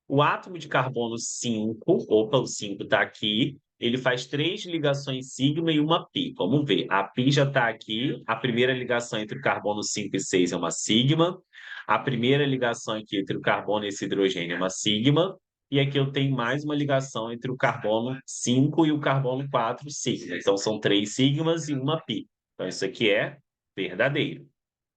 O átomo de carbono 5, opa, o 5 está aqui, ele faz 3 ligações sigma e uma π. Vamos ver, a π já está aqui, a primeira ligação entre o carbono 5 e 6 é uma sigma, a primeira ligação aqui entre o carbono e esse hidrogênio é uma sigma, e aqui eu tenho mais uma ligação entre o carbono 5 e o carbono 4, sigma. Então, são 3 sigmas e uma π. Então, isso aqui é verdadeiro.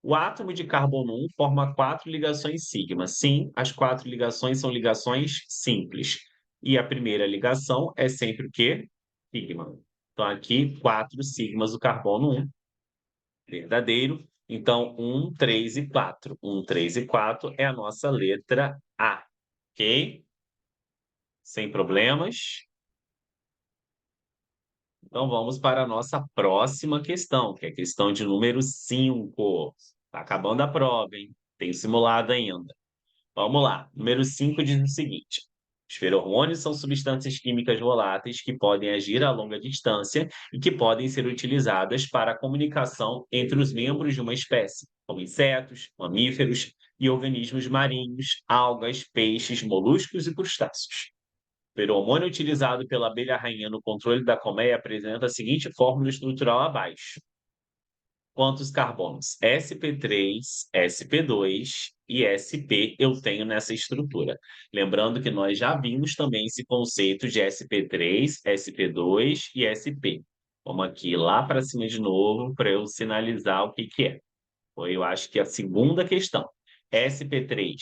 O átomo de carbono 1 forma 4 ligações sigma. Sim, as 4 ligações são ligações simples. E a primeira ligação é sempre o quê? Sigma. Então, aqui, 4 sigmas do carbono 1. Verdadeiro. Então, 1, 3 e 4. 1, 3 e 4 é a nossa letra A. Ok? Sem problemas. Então, vamos para a nossa próxima questão, que é a questão de número 5. Está acabando a prova, hein? Tem simulado ainda. Vamos lá. Número 5 diz o seguinte: os feromônios são substâncias químicas voláteis que podem agir a longa distância e que podem ser utilizadas para a comunicação entre os membros de uma espécie, como insetos, mamíferos e organismos marinhos, algas, peixes, moluscos e crustáceos. O feromônio utilizado pela abelha-rainha no controle da colmeia apresenta a seguinte fórmula estrutural abaixo: quantos carbonos sp3, sp2 e sp eu tenho nessa estrutura. Lembrando que nós já vimos também esse conceito de sp3, sp2 e sp. Vamos aqui lá para cima de novo para eu sinalizar o que que é. Foi, eu acho que a segunda questão. sp3,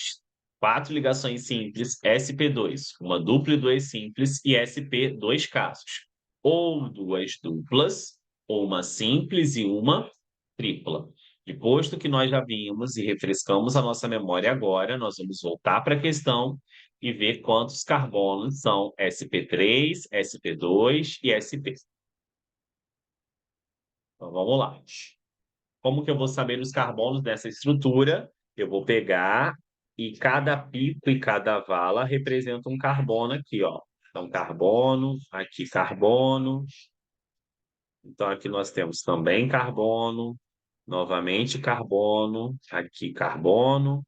4 ligações simples, sp2, uma dupla e duas simples e sp, 2 casos. Ou duas duplas, ou uma simples e uma tripla. Depois do que nós já vimos e refrescamos a nossa memória agora, nós vamos voltar para a questão e ver quantos carbonos são sp3, sp2 e sp. Então, vamos lá. Como que eu vou saber os carbonos dessa estrutura? Eu vou pegar e cada pico e cada vala representa um carbono aqui, ó. Então, carbono, aqui carbono. Então, aqui nós temos também carbono, novamente carbono, aqui carbono,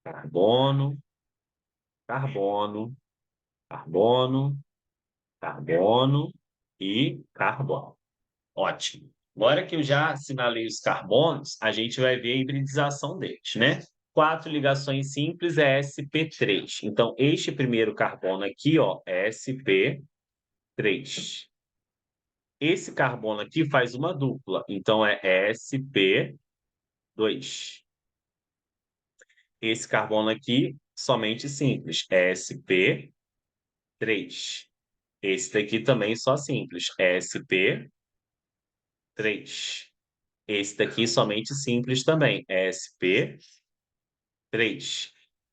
carbono, carbono, carbono, carbono e carbono. Ótimo. Agora que eu já assinalei os carbonos, a gente vai ver a hibridização deles, né? 4 ligações simples é sp3. Então, este primeiro carbono aqui, ó, é sp3. Esse carbono aqui faz uma dupla, então é sp2. Esse carbono aqui, somente simples, é sp3. Esse daqui também só simples, é sp3. Esse daqui somente simples também, sp3.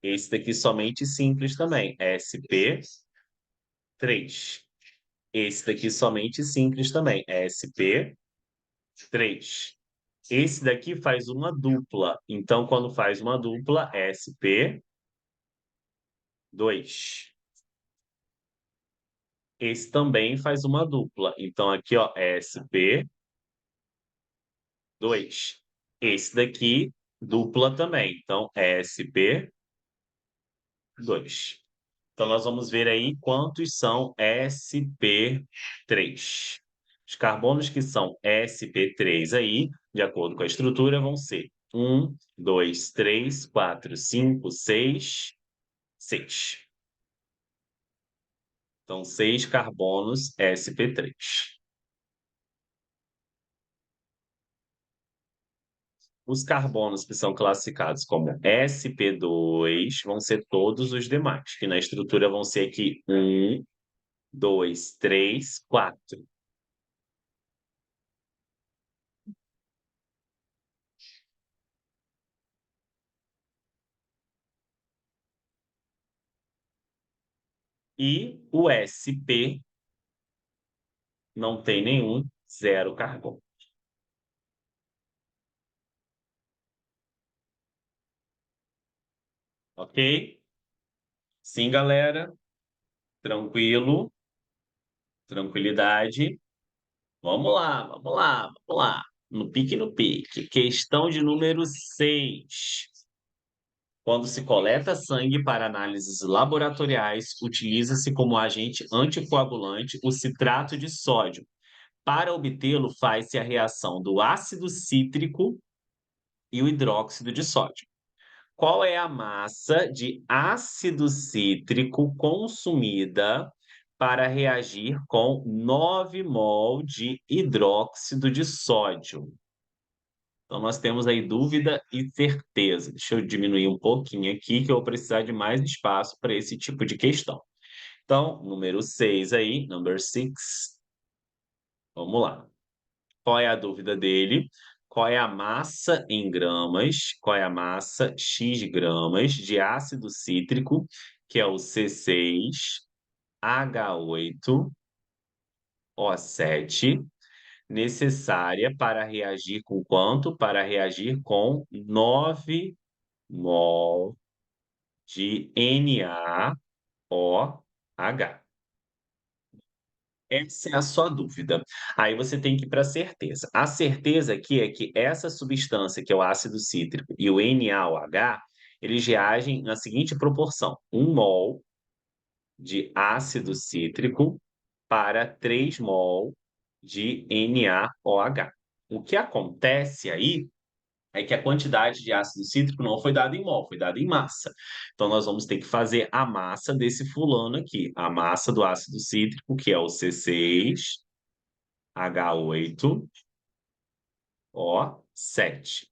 Esse daqui somente simples também, sp3. Esse daqui somente simples também, sp3. Esse daqui faz uma dupla, então quando faz uma dupla, sp2. Esse também faz uma dupla, então aqui, ó, sp2. Esse daqui, dupla também, então sp2. Então, nós vamos ver aí quantos são sp3. Os carbonos que são sp3 aí, de acordo com a estrutura, vão ser 2, 3, 4, 5, 6, 6. Então, 6 carbonos sp3. Os carbonos que são classificados como sp2 vão ser todos os demais, que na estrutura vão ser aqui 2, 3, 4. E o sp não tem nenhum, zero carbono. Ok? Sim, galera? Tranquilo? Tranquilidade? Vamos lá, vamos lá, vamos lá. No pique, no pique. Questão de número 6. Quando se coleta sangue para análises laboratoriais, utiliza-se como agente anticoagulante o citrato de sódio. Para obtê-lo, faz-se a reação do ácido cítrico e o hidróxido de sódio. Qual é a massa de ácido cítrico consumida para reagir com 9 mol de hidróxido de sódio? Então, nós temos aí dúvida e certeza. Deixa eu diminuir um pouquinho aqui, que eu vou precisar de mais espaço para esse tipo de questão. Então, número 6 aí, number 6. Vamos lá. Qual é a dúvida dele? Qual é a massa em gramas? Qual é a massa x gramas de ácido cítrico, que é o C6H8O7, necessária para reagir com quanto? Para reagir com 9 mol de NaOH. Essa é a sua dúvida. Aí você tem que ir para a certeza. A certeza aqui é que essa substância, que é o ácido cítrico, e o NaOH, eles reagem na seguinte proporção: 1 mol de ácido cítrico para 3 mol de NaOH. O que acontece aí é que a quantidade de ácido cítrico não foi dada em mol, foi dada em massa. Então, nós vamos ter que fazer a massa desse fulano aqui, a massa do ácido cítrico, que é o C6H8O7.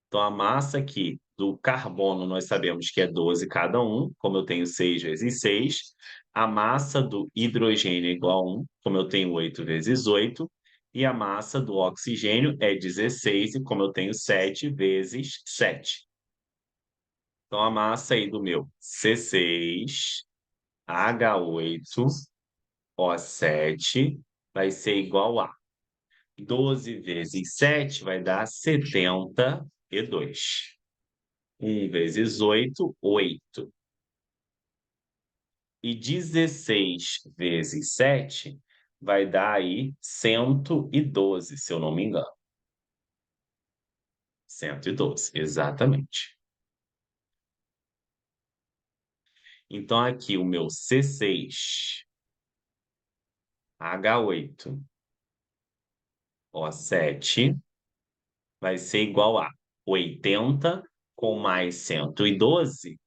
Então, a massa aqui do carbono, nós sabemos que é 12 cada um, como eu tenho 6 vezes 6. A massa do hidrogênio é igual a 1, como eu tenho 8 vezes 8. E a massa do oxigênio é 16, e como eu tenho 7 vezes 7. Então, a massa aí do meu C6H8O7 vai ser igual a 12 vezes 7 vai dar 72. 1 vezes 8, 8. E 16 vezes 7 vai dar aí 112, se eu não me engano. 112, exatamente. Então, aqui o meu C6H8O7 vai ser igual a 80 com mais 112.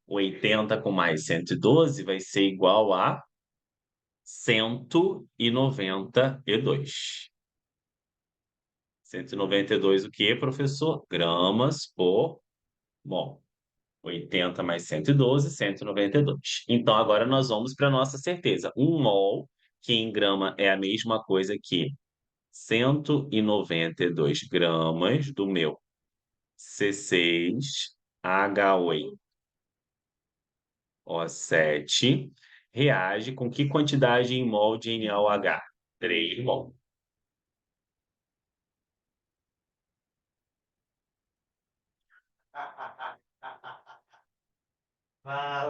80 com mais 112 vai ser igual a 192. 192 o quê, professor? Gramas por mol. 80 mais 112, 192. Então, agora nós vamos para a nossa certeza. 1 mol, que em grama é a mesma coisa que 192 gramas do meu C6H8O7 reage com que quantidade em mol de NaOH? 3 mol.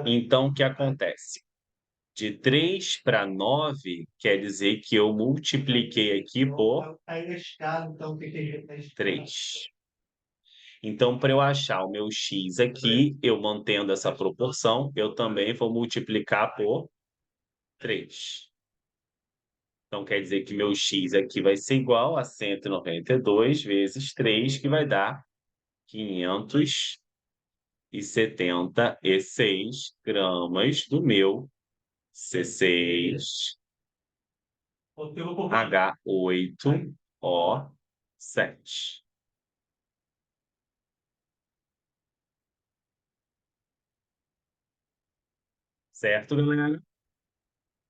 Então, o que acontece? De 3 para 9 quer dizer que eu multipliquei aqui por 3. Então, para eu achar o meu x aqui, eu mantendo essa proporção, eu também vou multiplicar por 3. Então, quer dizer que meu X aqui vai ser igual a 192 vezes 3, que vai dar 576 gramas do meu C6H8O7. Certo, galera?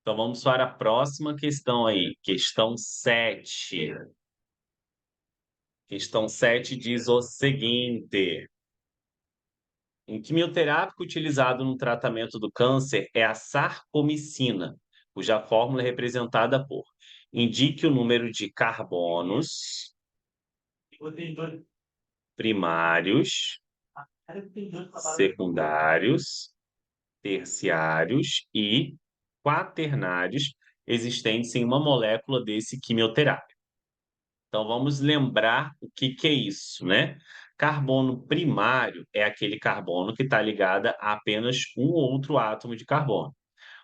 Então vamos para a próxima questão aí, questão 7. Questão 7 diz o seguinte: um quimioterápico utilizado no tratamento do câncer é a sarcomicina, cuja fórmula é representada por: indique o número de carbonos primários, secundários, terciários e quaternários existentes em uma molécula desse quimioterápico. Então vamos lembrar o que que é isso, né? Carbono primário é aquele carbono que está ligado a apenas um outro átomo de carbono.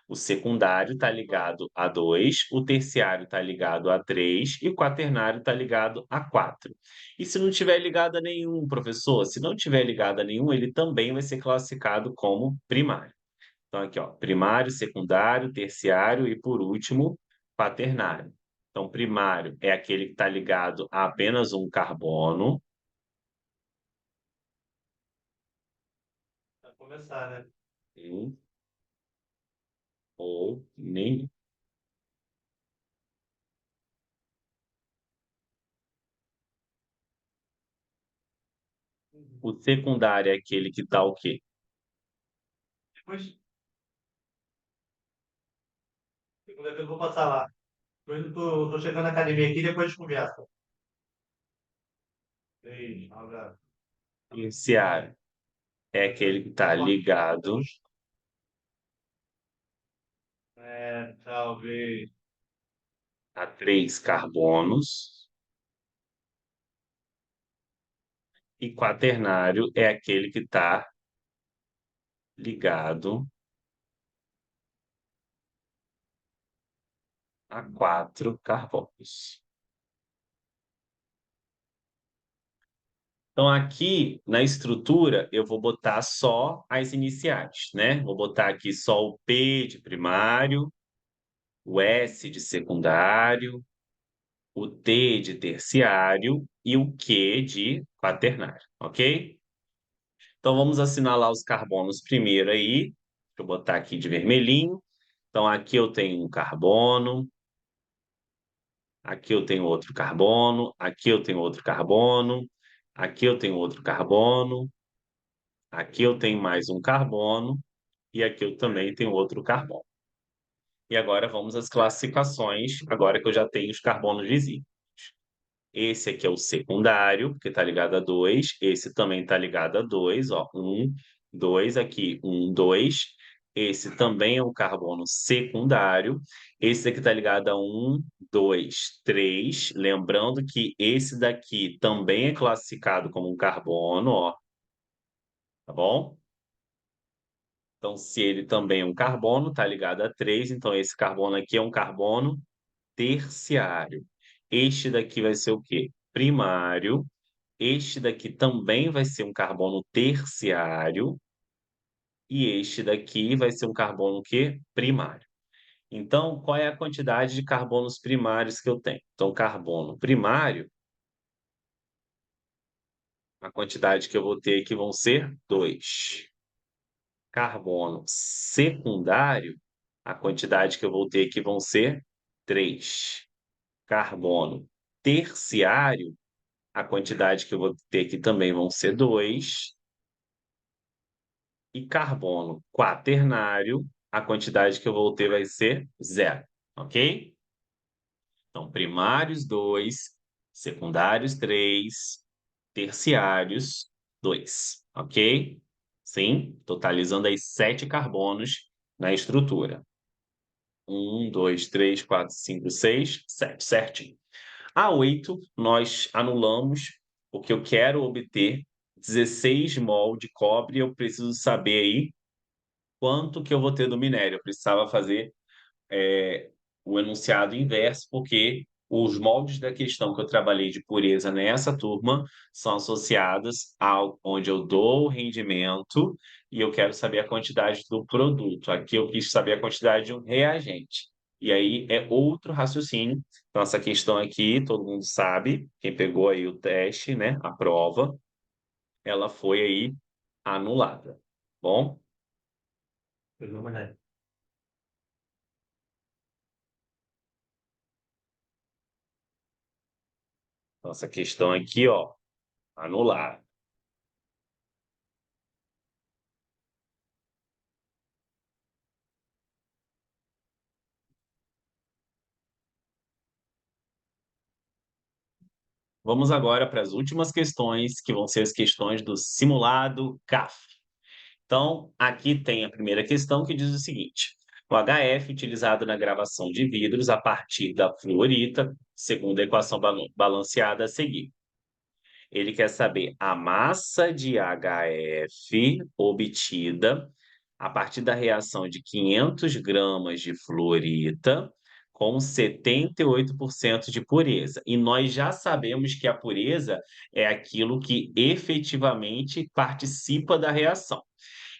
O secundário está ligado a 2, o terciário está ligado a 3 e o quaternário está ligado a 4. E se não tiver ligado a nenhum, professor? Se não tiver ligado a nenhum, ele também vai ser classificado como primário. Então, aqui, ó, primário, secundário, terciário e, por último, quaternário. Então, primário é aquele que está ligado a apenas um carbono. Para começar, né? Um ou nem. O secundário é aquele que está o quê? Depois, segunda vez eu vou passar lá. Depois eu tô chegando na academia aqui, depois a gente conversa. Beijo, um abraço. Terciário é aquele que está ligado É, talvez. a 3 carbonos. E quaternário é aquele que está ligado a 4 carbonos. Então, aqui na estrutura, eu vou botar só as iniciais, né? Vou botar aqui só o P de primário, o S de secundário, o T de terciário e o Q de quaternário, ok? Então, vamos assinalar os carbonos primeiro aí. Deixa eu botar aqui de vermelhinho. Então, aqui eu tenho um carbono, aqui eu tenho outro carbono, aqui eu tenho outro carbono, aqui eu tenho outro carbono, aqui eu tenho mais um carbono e aqui eu também tenho outro carbono. E agora vamos às classificações, agora que eu já tenho os carbonos visíveis. Esse aqui é o secundário, porque está ligado a 2. Esse também está ligado a 2, ó. 1, 2 aqui, 1, 2. Esse também é um carbono secundário. Esse aqui está ligado a 1, 2, 3. Lembrando que esse daqui também é classificado como um carbono, ó. Tá bom? Então, se ele também é um carbono, está ligado a 3, então esse carbono aqui é um carbono terciário. Este daqui vai ser o quê? Primário. Este daqui também vai ser um carbono terciário. E este daqui vai ser um carbono o quê? Primário. Então, qual é a quantidade de carbonos primários que eu tenho? Então, carbono primário, a quantidade que eu vou ter aqui vão ser 2. Carbono secundário, a quantidade que eu vou ter aqui vão ser 3. Carbono terciário, a quantidade que eu vou ter aqui também vão ser 2. E carbono quaternário, a quantidade que eu vou ter vai ser 0, ok? Então, primários 2, secundários 3, terciários 2, ok? Sim, totalizando aí 7 carbonos na estrutura. 1, 2, 3, 4, 5, 6, 7, certinho. A 8, nós anulamos, porque eu quero obter 16 mol de cobre, eu preciso saber aí quanto que eu vou ter do minério. Eu precisava fazer o enunciado inverso, porque os moldes da questão que eu trabalhei de pureza nessa turma são associados ao onde eu dou o rendimento e eu quero saber a quantidade do produto. Aqui eu quis saber a quantidade de um reagente. E aí é outro raciocínio. Então, essa questão aqui, todo mundo sabe, quem pegou aí o teste, né, a prova, ela foi aí anulada. Bom, Pegou uma olhada. nossa questão aqui, ó, anulada. Vamos agora para as últimas questões, que vão ser as questões do simulado CAF. Então, aqui tem a primeira questão que diz o seguinte: o HF utilizado na gravação de vidros a partir da fluorita, segundo a equação balanceada a seguir. Ele quer saber a massa de HF obtida a partir da reação de 500 gramas de fluorita com 78% de pureza. E nós já sabemos que a pureza é aquilo que efetivamente participa da reação.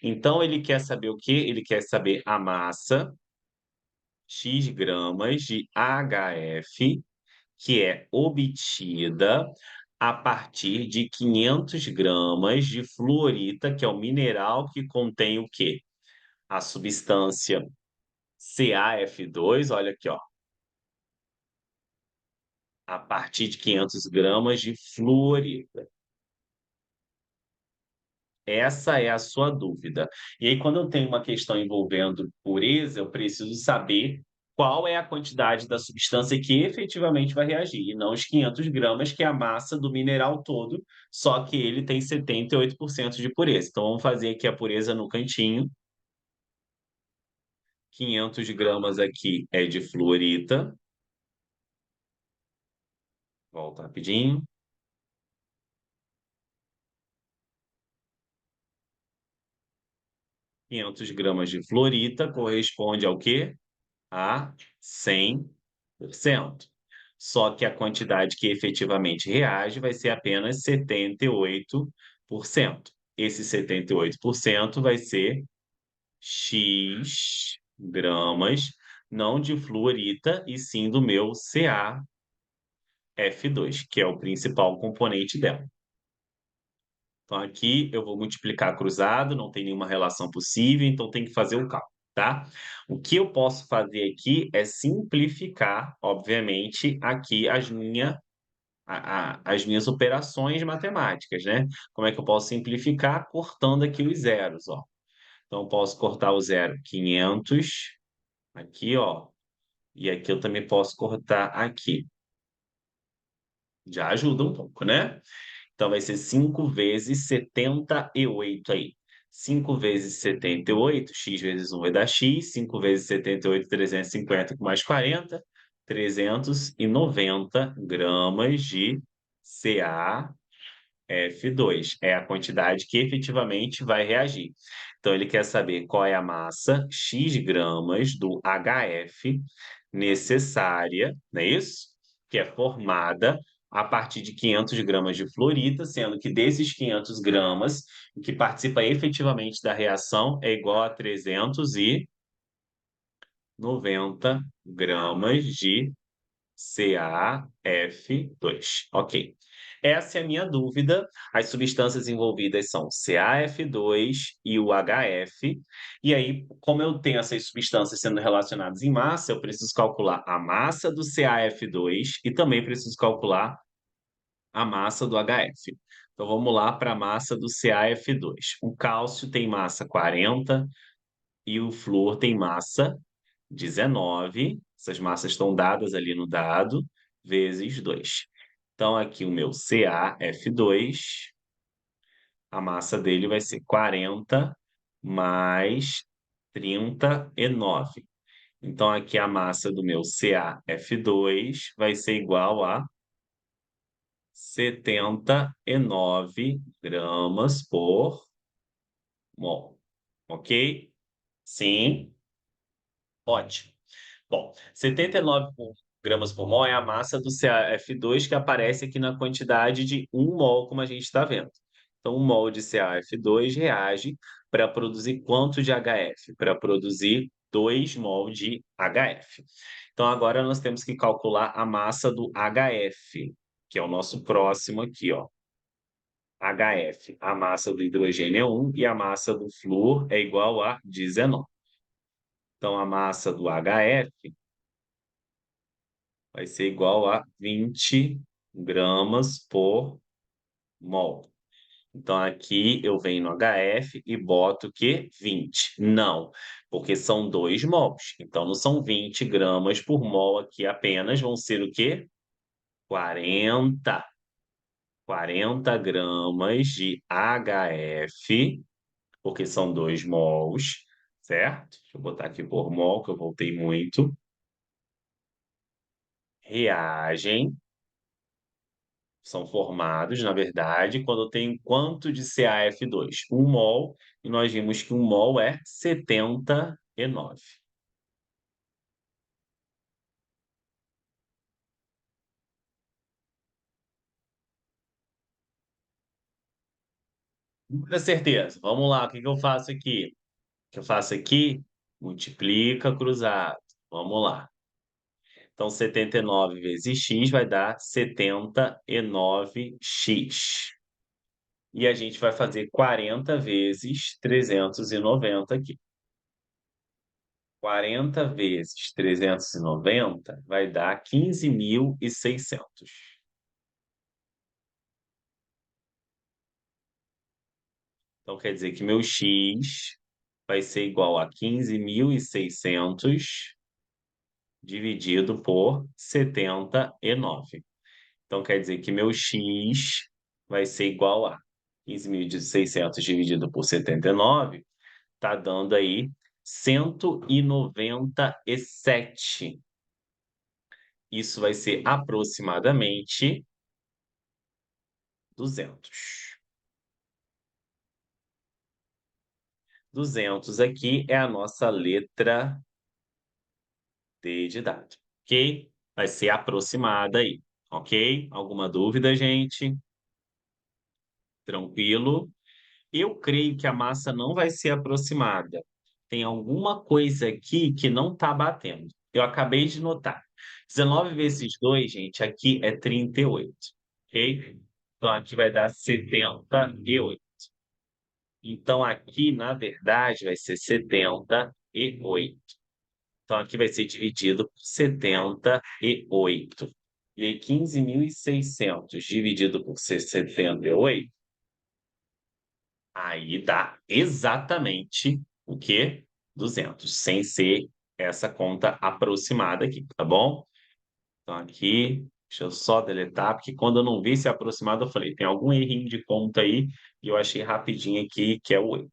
Então, ele quer saber o quê? Ele quer saber a massa, X gramas de HF, que é obtida a partir de 500 gramas de fluorita, que é o mineral que contém o quê? A substância CaF2, olha aqui, ó, a partir de 500 gramas de fluorita. Essa é a sua dúvida. E aí, quando eu tenho uma questão envolvendo pureza, eu preciso saber qual é a quantidade da substância que efetivamente vai reagir, e não os 500 gramas, que é a massa do mineral todo, só que ele tem 78% de pureza. Então, vamos fazer aqui a pureza no cantinho. 500 gramas aqui é de fluorita. Volta rapidinho. 500 gramas de fluorita corresponde ao quê? A 100%. Só que a quantidade que efetivamente reage vai ser apenas 78%. Esse 78% vai ser X gramas, não de fluorita, e sim do meu CaF2, que é o principal componente dela. Então, aqui eu vou multiplicar cruzado, não tem nenhuma relação possível, então tem que fazer o cálculo, tá? O que eu posso fazer aqui é simplificar, obviamente, aqui as minhas operações matemáticas, né? Como é que eu posso simplificar? Cortando aqui os zeros, ó. Então, eu posso cortar o zero 500, aqui, ó, e aqui eu também posso cortar aqui. Já ajuda um pouco, né? Então, vai ser 5 vezes 78 aí. 5 vezes 78, x vezes 1 vai dar x. 5 vezes 78, 350 com mais 40, 390 gramas de CaF2. É a quantidade que efetivamente vai reagir. Então, ele quer saber qual é a massa, x gramas do HF necessária, não é isso? Que é formada a partir de 500 gramas de fluorita, sendo que desses 500 gramas, o que participa efetivamente da reação é igual a 390 gramas de CaF2. Ok. Essa é a minha dúvida. As substâncias envolvidas são CaF2 e o HF. E aí, como eu tenho essas substâncias sendo relacionadas em massa, eu preciso calcular a massa do CaF2 e também preciso calcular a massa do HF. Então, vamos lá para a massa do CaF2. O cálcio tem massa 40 e o flúor tem massa 19. Essas massas estão dadas ali no dado, vezes 2. Então, aqui o meu CaF2, a massa dele vai ser 40 mais 39. Então, aqui a massa do meu CaF2 vai ser igual a 79 gramas por mol. Ok? Sim? Ótimo. Bom, 79 gramas por mol é a massa do CaF2 que aparece aqui na quantidade de 1 mol, como a gente está vendo. Então, 1 mol de CaF2 reage para produzir quanto de HF? Para produzir 2 mol de HF. Então, agora nós temos que calcular a massa do HF, que é o nosso próximo aqui, ó. HF, a massa do hidrogênio é 1 e a massa do flúor é igual a 19. Então, a massa do HF vai ser igual a 20 gramas por mol. Então, aqui eu venho no HF e boto o quê? 20. Não, porque são 2 mols. Então, não são 20 gramas por mol aqui apenas, vão ser o quê? 40. 40 gramas de HF, porque são 2 mols, certo? Deixa eu botar aqui por mol, que eu voltei muito. Reagem, são formados, na verdade, quando eu tenho quanto de CaF2? 1 mol, e nós vimos que 1 mol é 79. Muita certeza. Vamos lá, o que que eu faço aqui? O que eu faço aqui? Multiplica cruzado. Vamos lá. Então, 79 vezes x vai dar 79x. E a gente vai fazer 40 vezes 390 aqui. 40 vezes 390 vai dar 15.600. Então, quer dizer que meu x vai ser igual a 15.600 dividido por 79. Então, quer dizer que meu x vai ser igual a 15.600 dividido por 79, está dando aí 197. Isso vai ser aproximadamente 200. 200 aqui é a nossa letra D de dado, ok? Vai ser aproximada aí, ok? Alguma dúvida, gente? Tranquilo? Eu creio que a massa não vai ser aproximada. Tem alguma coisa aqui que não está batendo. Eu acabei de notar. 19 vezes 2, gente, aqui é 38, ok? Então, aqui vai dar 78. Então, aqui, na verdade, vai ser 78. Então, aqui vai ser dividido por 78. E aí, 15.600 dividido por 78, aí dá exatamente o quê? 200, sem ser essa conta aproximada aqui, tá bom? Então, aqui, deixa eu só deletar, porque quando eu não vi esse aproximado, eu falei, tem algum errinho de conta aí, e eu achei rapidinho aqui, que é o 8.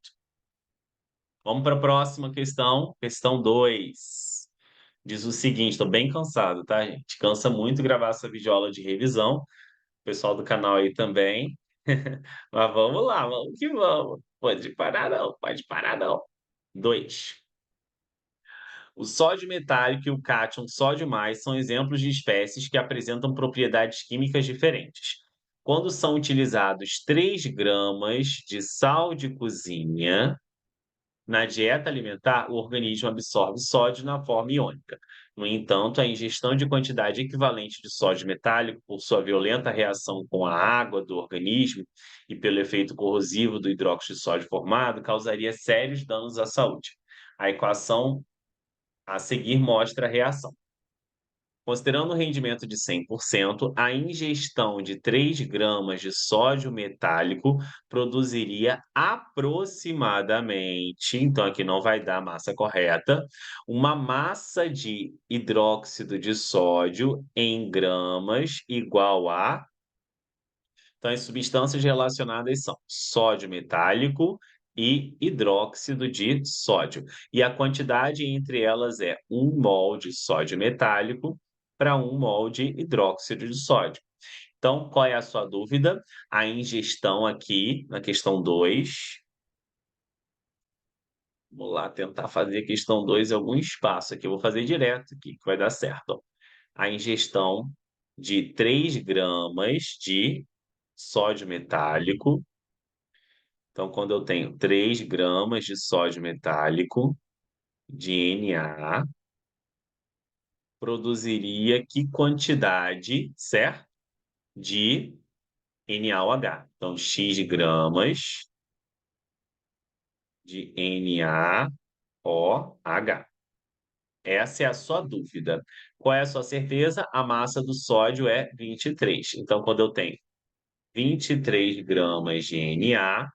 Vamos para a próxima questão, questão 2. Diz o seguinte, estou bem cansado, tá, gente? Cansa muito gravar essa videoaula de revisão, o pessoal do canal aí também. Mas vamos lá, vamos que vamos. Pode parar não, pode parar não. 2. O sódio metálico e o cátion sódio mais são exemplos de espécies que apresentam propriedades químicas diferentes. Quando são utilizados 3 gramas de sal de cozinha na dieta alimentar, o organismo absorve sódio na forma iônica. No entanto, a ingestão de quantidade equivalente de sódio metálico, por sua violenta reação com a água do organismo e pelo efeito corrosivo do hidróxido de sódio formado, causaria sérios danos à saúde. A equação a seguir mostra a reação. Considerando o rendimento de 100%, a ingestão de 3 gramas de sódio metálico produziria aproximadamente, então aqui não vai dar a massa correta, uma massa de hidróxido de sódio em gramas igual a. Então, as substâncias relacionadas são sódio metálico e hidróxido de sódio. E a quantidade entre elas é 1 mol de sódio metálico para 1 mol de hidróxido de sódio. Então, qual é a sua dúvida? A ingestão aqui, na questão 2, Vamos lá tentar fazer a questão 2 em algum espaço aqui, eu vou fazer direto aqui que vai dar certo, ó. A ingestão de 3 gramas de sódio metálico, então quando eu tenho 3 gramas de sódio metálico, de Na, produziria que quantidade, certo? De NaOH. Então, X gramas de NaOH. Essa é a sua dúvida. Qual é a sua certeza? A massa do sódio é 23. Então, quando eu tenho 23 gramas de Na,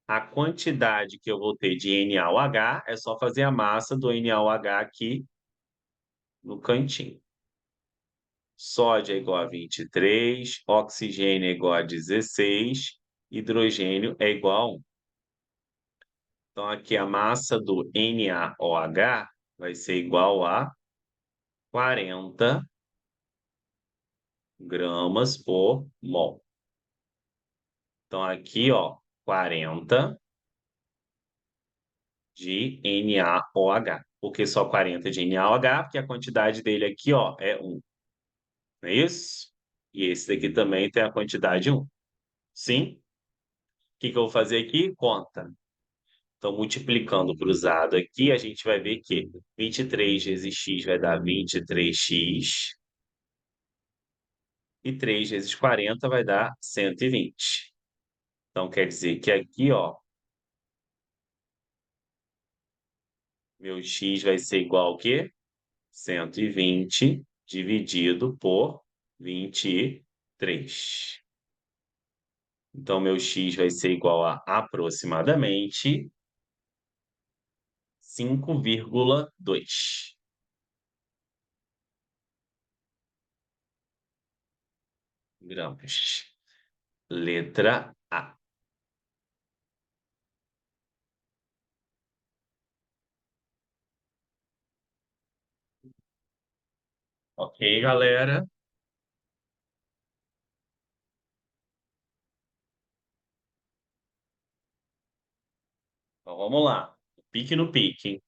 a quantidade que eu vou ter de NaOH é só fazer a massa do NaOH aqui no cantinho. Sódio é igual a 23, oxigênio é igual a 16, hidrogênio é igual a 1. Então, aqui a massa do NaOH vai ser igual a 40 gramas por mol. Então, aqui, ó, 40 de NaOH. Por que só 40 de NaOH? Porque a quantidade dele aqui, ó, é 1. Não é isso? E esse daqui também tem a quantidade 1. Sim? O que que eu vou fazer aqui? Conta. Então, multiplicando cruzado aqui, a gente vai ver que 23 vezes x vai dar 23x. E 3 vezes 40 vai dar 120. Então, quer dizer que aqui, ó, meu x vai ser igual ao quê? 120 dividido por 23. Então, meu x vai ser igual a aproximadamente 5,2 gramas. Letra A. Ok, galera? Então, vamos lá. Pique no pique.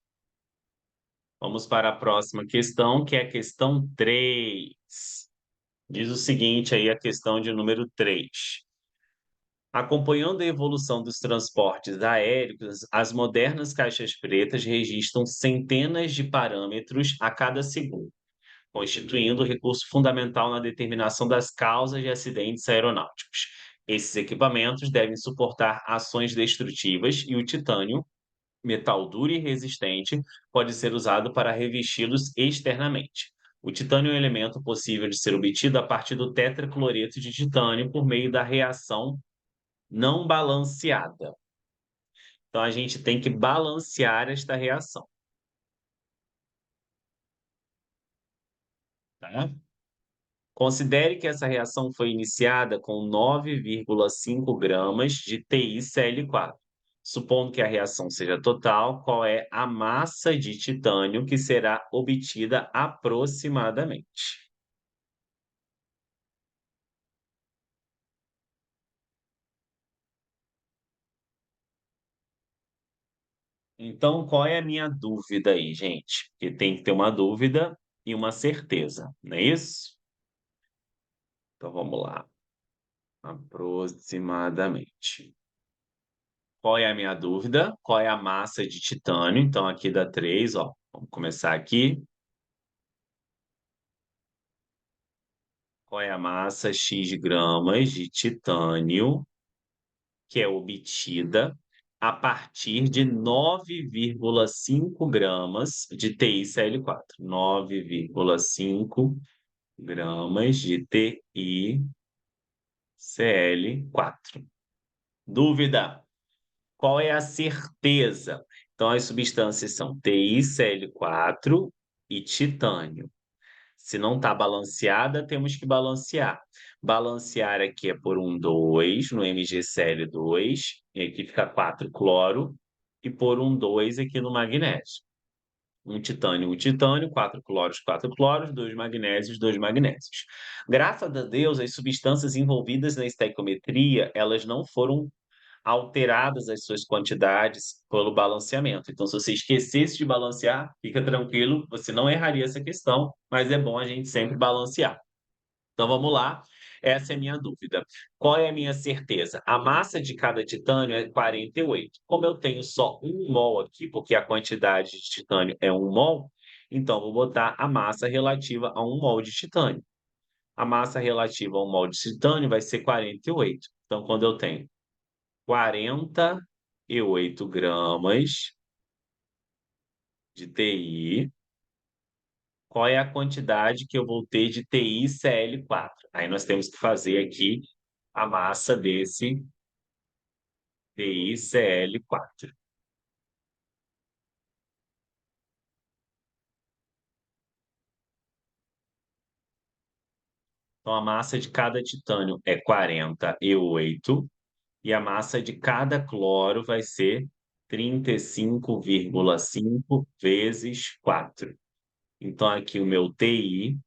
Vamos para a próxima questão, que é a questão 3. Diz o seguinte aí, a questão de número 3. Acompanhando a evolução dos transportes aéreos, as modernas caixas pretas registram centenas de parâmetros a cada segundo, constituindo o recurso fundamental na determinação das causas de acidentes aeronáuticos. Esses equipamentos devem suportar ações destrutivas e o titânio, metal duro e resistente, pode ser usado para revesti-los externamente. O titânio é um elemento possível de ser obtido a partir do tetracloreto de titânio por meio da reação não balanceada. Então, a gente tem que balancear esta reação, tá? Considere que essa reação foi iniciada com 9,5 gramas de TiCl4. Supondo que a reação seja total, qual é a massa de titânio que será obtida aproximadamente? Então, qual é a minha dúvida aí, gente? Porque tem que ter uma dúvida e uma certeza, não é isso? Então, vamos lá. Aproximadamente. Qual é a minha dúvida? Qual é a massa de titânio? Então, aqui dá 3, ó. Vamos começar aqui. Qual é a massa X gramas de titânio que é obtida a partir de 9,5 gramas de TiCl4? 9,5 gramas de TiCl4. Dúvida? Qual é a certeza? Então, as substâncias são TiCl4 e titânio. Se não está balanceada, temos que balancear. Balancear aqui é por um 2 no MgCl2, e aqui fica 4 cloro, e por um 2 aqui no magnésio. Um titânio, 4 cloros, 2 magnésios. Graças a Deus, as substâncias envolvidas na estequiometria, elas não foram alteradas as suas quantidades pelo balanceamento. Então, se você esquecesse de balancear, fica tranquilo, você não erraria essa questão, mas é bom a gente sempre balancear. Então vamos lá, essa é a minha dúvida. Qual é a minha certeza? A massa de cada titânio é 48. Como eu tenho só 1 mol aqui, porque a quantidade de titânio é 1 mol, então vou botar a massa relativa a 1 mol de titânio. A massa relativa a 1 mol de titânio vai ser 48. Então, quando eu tenho 48 gramas de TI, qual é a quantidade que eu vou ter de TiCl4? Aí nós temos que fazer aqui a massa desse TiCl4. Então, a massa de cada titânio é 48 e a massa de cada cloro vai ser 35,5 vezes 4. Então, aqui o meu TiCl4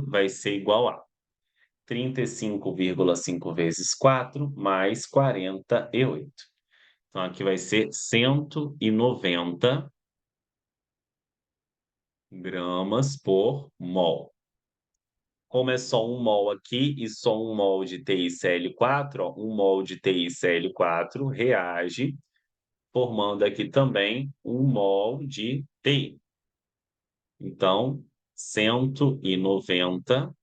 vai ser igual a 35,5 vezes 4 mais 48. Então, aqui vai ser 190 gramas por mol. Como é só 1 mol aqui e só 1 mol de TiCl4, ó, 1 mol de TiCl4 reage, formando aqui também 1 mol de TI. Então, 190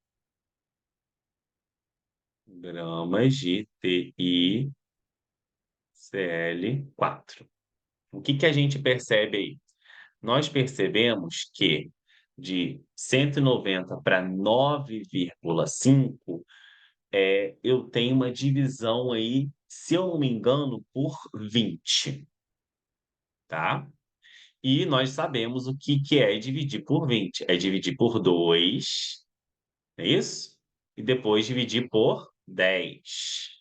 gramas de TiCl4. O que que a gente percebe aí? Nós percebemos que de 190 para 9,5, eu tenho uma divisão aí, se eu não me engano, por 20, tá? E nós sabemos o que que é dividir por 20. É dividir por 2, é isso? E depois dividir por 10.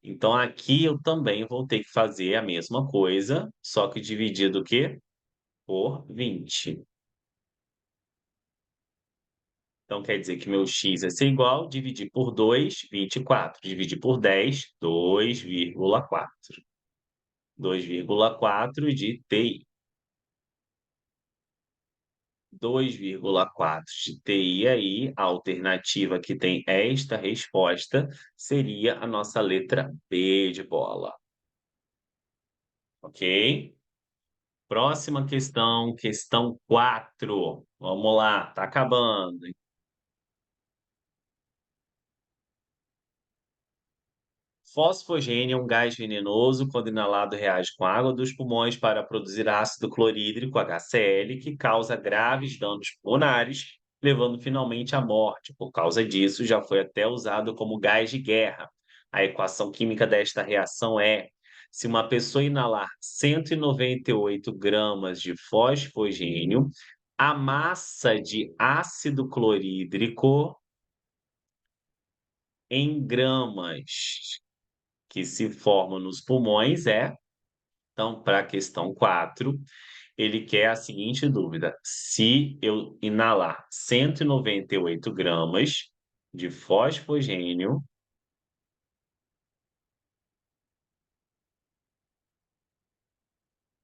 Então aqui eu também vou ter que fazer a mesma coisa, só que dividido o quê? Por 20. Então quer dizer que meu x vai ser igual, dividir por 2, 24. Dividir por 10, 2,4. 2,4 de TI. 2,4 de TI aí, a alternativa que tem esta resposta seria a nossa letra B de bola. Ok? Próxima questão, questão 4. Vamos lá, tá acabando. Fosfogênio é um gás venenoso quando inalado reage com a água dos pulmões para produzir ácido clorídrico, HCl, que causa graves danos pulmonares, levando finalmente à morte. Por causa disso, já foi até usado como gás de guerra. A equação química desta reação é: se uma pessoa inalar 198 gramas de fosfogênio, a massa de ácido clorídrico em gramas que se formam nos pulmões é, então, para a questão 4, ele quer a seguinte dúvida: se eu inalar 198 gramas de fosfogênio,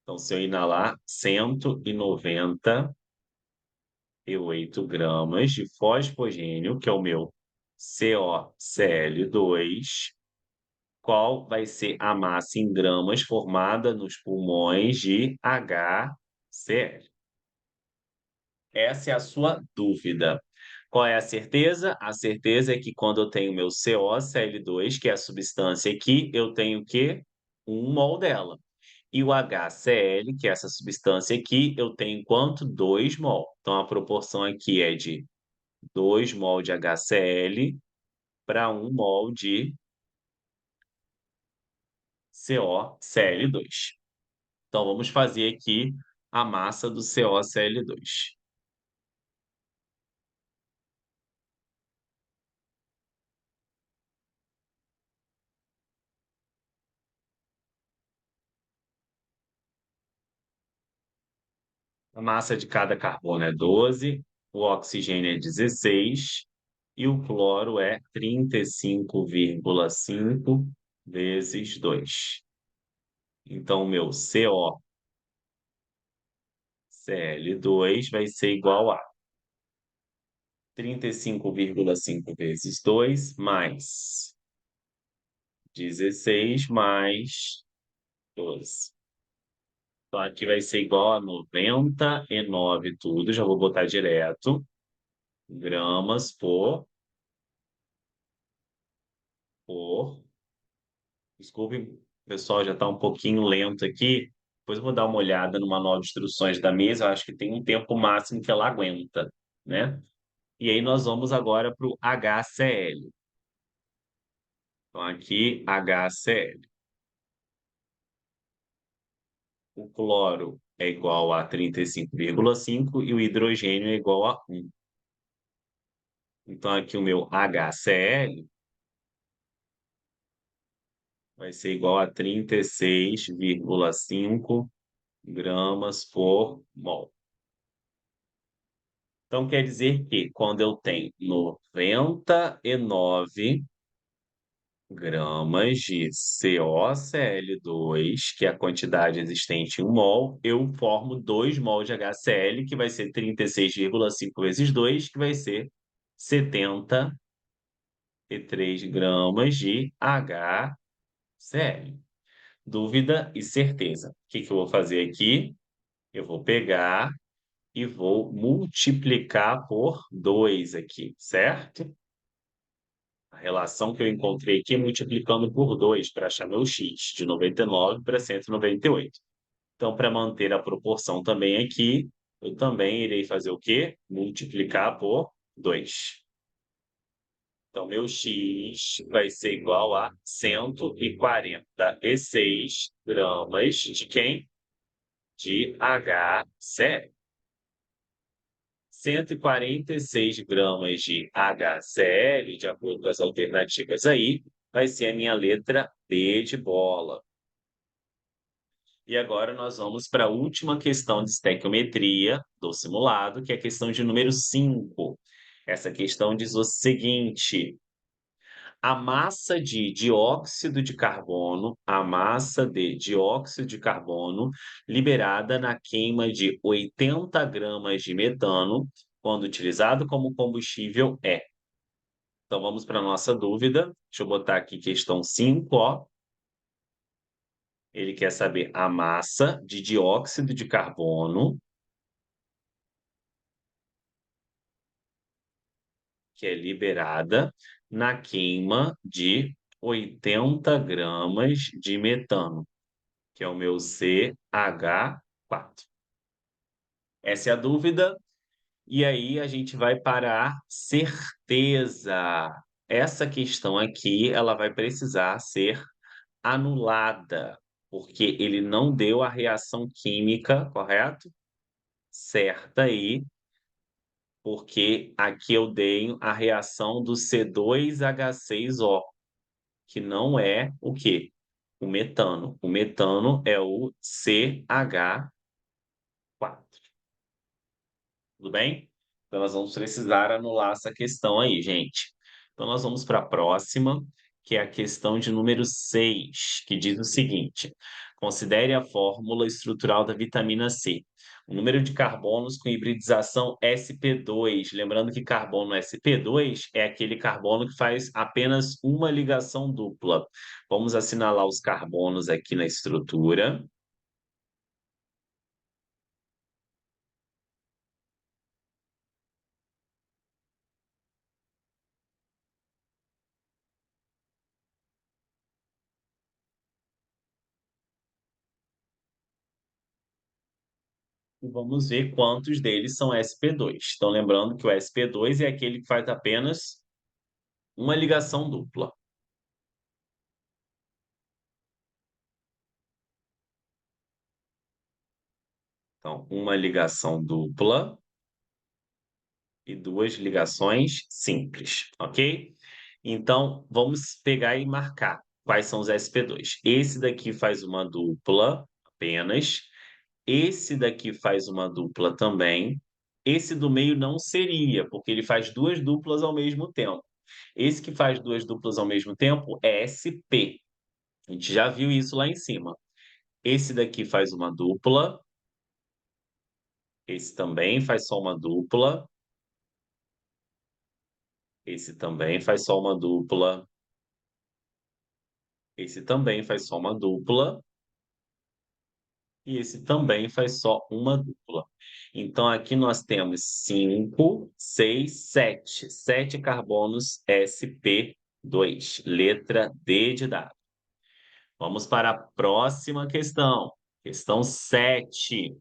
então, se eu inalar 198 gramas de fosfogênio, que é o meu COCl2, qual vai ser a massa em gramas formada nos pulmões de HCl? Essa é a sua dúvida. Qual é a certeza? A certeza é que quando eu tenho meu COCl2, que é a substância aqui, eu tenho o quê? 1 mol dela. E o HCl, que é essa substância aqui, eu tenho quanto? 2 mol. Então, a proporção aqui é de 2 mol de HCl para 1 mol de COCl2. Então, vamos fazer aqui a massa do COCl2. A massa de cada carbono é 12, o oxigênio é 16 e o cloro é 35,5 vezes 2. Então, o meu COCl2 vai ser igual a 35,5 vezes 2 mais 16 mais 12. Então, aqui vai ser igual a 99 tudo, já vou botar direto, gramas por. Desculpe, o pessoal já está um pouquinho lento aqui. Depois eu vou dar uma olhada no manual de instruções da mesa, eu acho que tem um tempo máximo que ela aguenta, né? E aí nós vamos agora para o HCl. Então, aqui, HCl. O cloro é igual a 35,5 e o hidrogênio é igual a 1. Então, aqui o meu HCl vai ser igual a 36,5 gramas por mol. Então, quer dizer que quando eu tenho 99 gramas de CoCl2, que é a quantidade existente em 1 mol, eu formo 2 mol de HCl, que vai ser 36,5 vezes 2, que vai ser 73 gramas de HCl. Dúvida e certeza. O que que eu vou fazer aqui? Eu vou pegar e vou multiplicar por 2 aqui, certo? A relação que eu encontrei aqui multiplicando por 2 para achar meu x, de 99 para 198. Então, para manter a proporção também aqui, eu também irei fazer o quê? Multiplicar por 2. Então, meu x vai ser igual a 146 gramas de quem? De HCl. 146 gramas de HCl, de acordo com as alternativas aí, vai ser a minha letra B de bola. E agora nós vamos para a última questão de estequiometria do simulado, que é a questão de número 5. Essa questão diz o seguinte: a massa de dióxido de carbono liberada na queima de 80 gramas de metano, quando utilizado como combustível, é. Então, vamos para a nossa dúvida. Deixa eu botar aqui questão 5, ó. Ele quer saber a massa de dióxido de carbono, que é liberada na queima de 80 gramas de metano, que é o meu CH4. Essa é a dúvida. E aí a gente vai para a certeza. Essa questão aqui, ela vai precisar ser anulada, porque ele não deu a reação química, correto? Certa aí, porque aqui eu dei a reação do C2H6O, que não é o quê? O metano. O metano é o CH4. Tudo bem? Então, nós vamos precisar anular essa questão aí, gente. Então, nós vamos para a próxima, que é a questão de número 6, que diz o seguinte: considere a fórmula estrutural da vitamina C. O número de carbonos com hibridização sp2. Lembrando que carbono sp2 é aquele carbono que faz apenas uma ligação dupla. Vamos assinalar os carbonos aqui na estrutura. E vamos ver quantos deles são sp2. Então, lembrando que o sp2 é aquele que faz apenas uma ligação dupla. Então, uma ligação dupla e duas ligações simples, ok? Então, vamos pegar e marcar quais são os sp2. Esse daqui faz uma dupla apenas. Esse daqui faz uma dupla também. Esse do meio não seria, porque ele faz duas duplas ao mesmo tempo. Esse que faz duas duplas ao mesmo tempo é SP. A gente já viu isso lá em cima. Esse daqui faz uma dupla. Esse também faz só uma dupla. Esse também faz só uma dupla. Esse também faz só uma dupla. E esse também faz só uma dupla. Então, aqui nós temos 5, 6, 7. 7 carbonos sp2. Letra D de dado. Vamos para a próxima questão. Questão 7.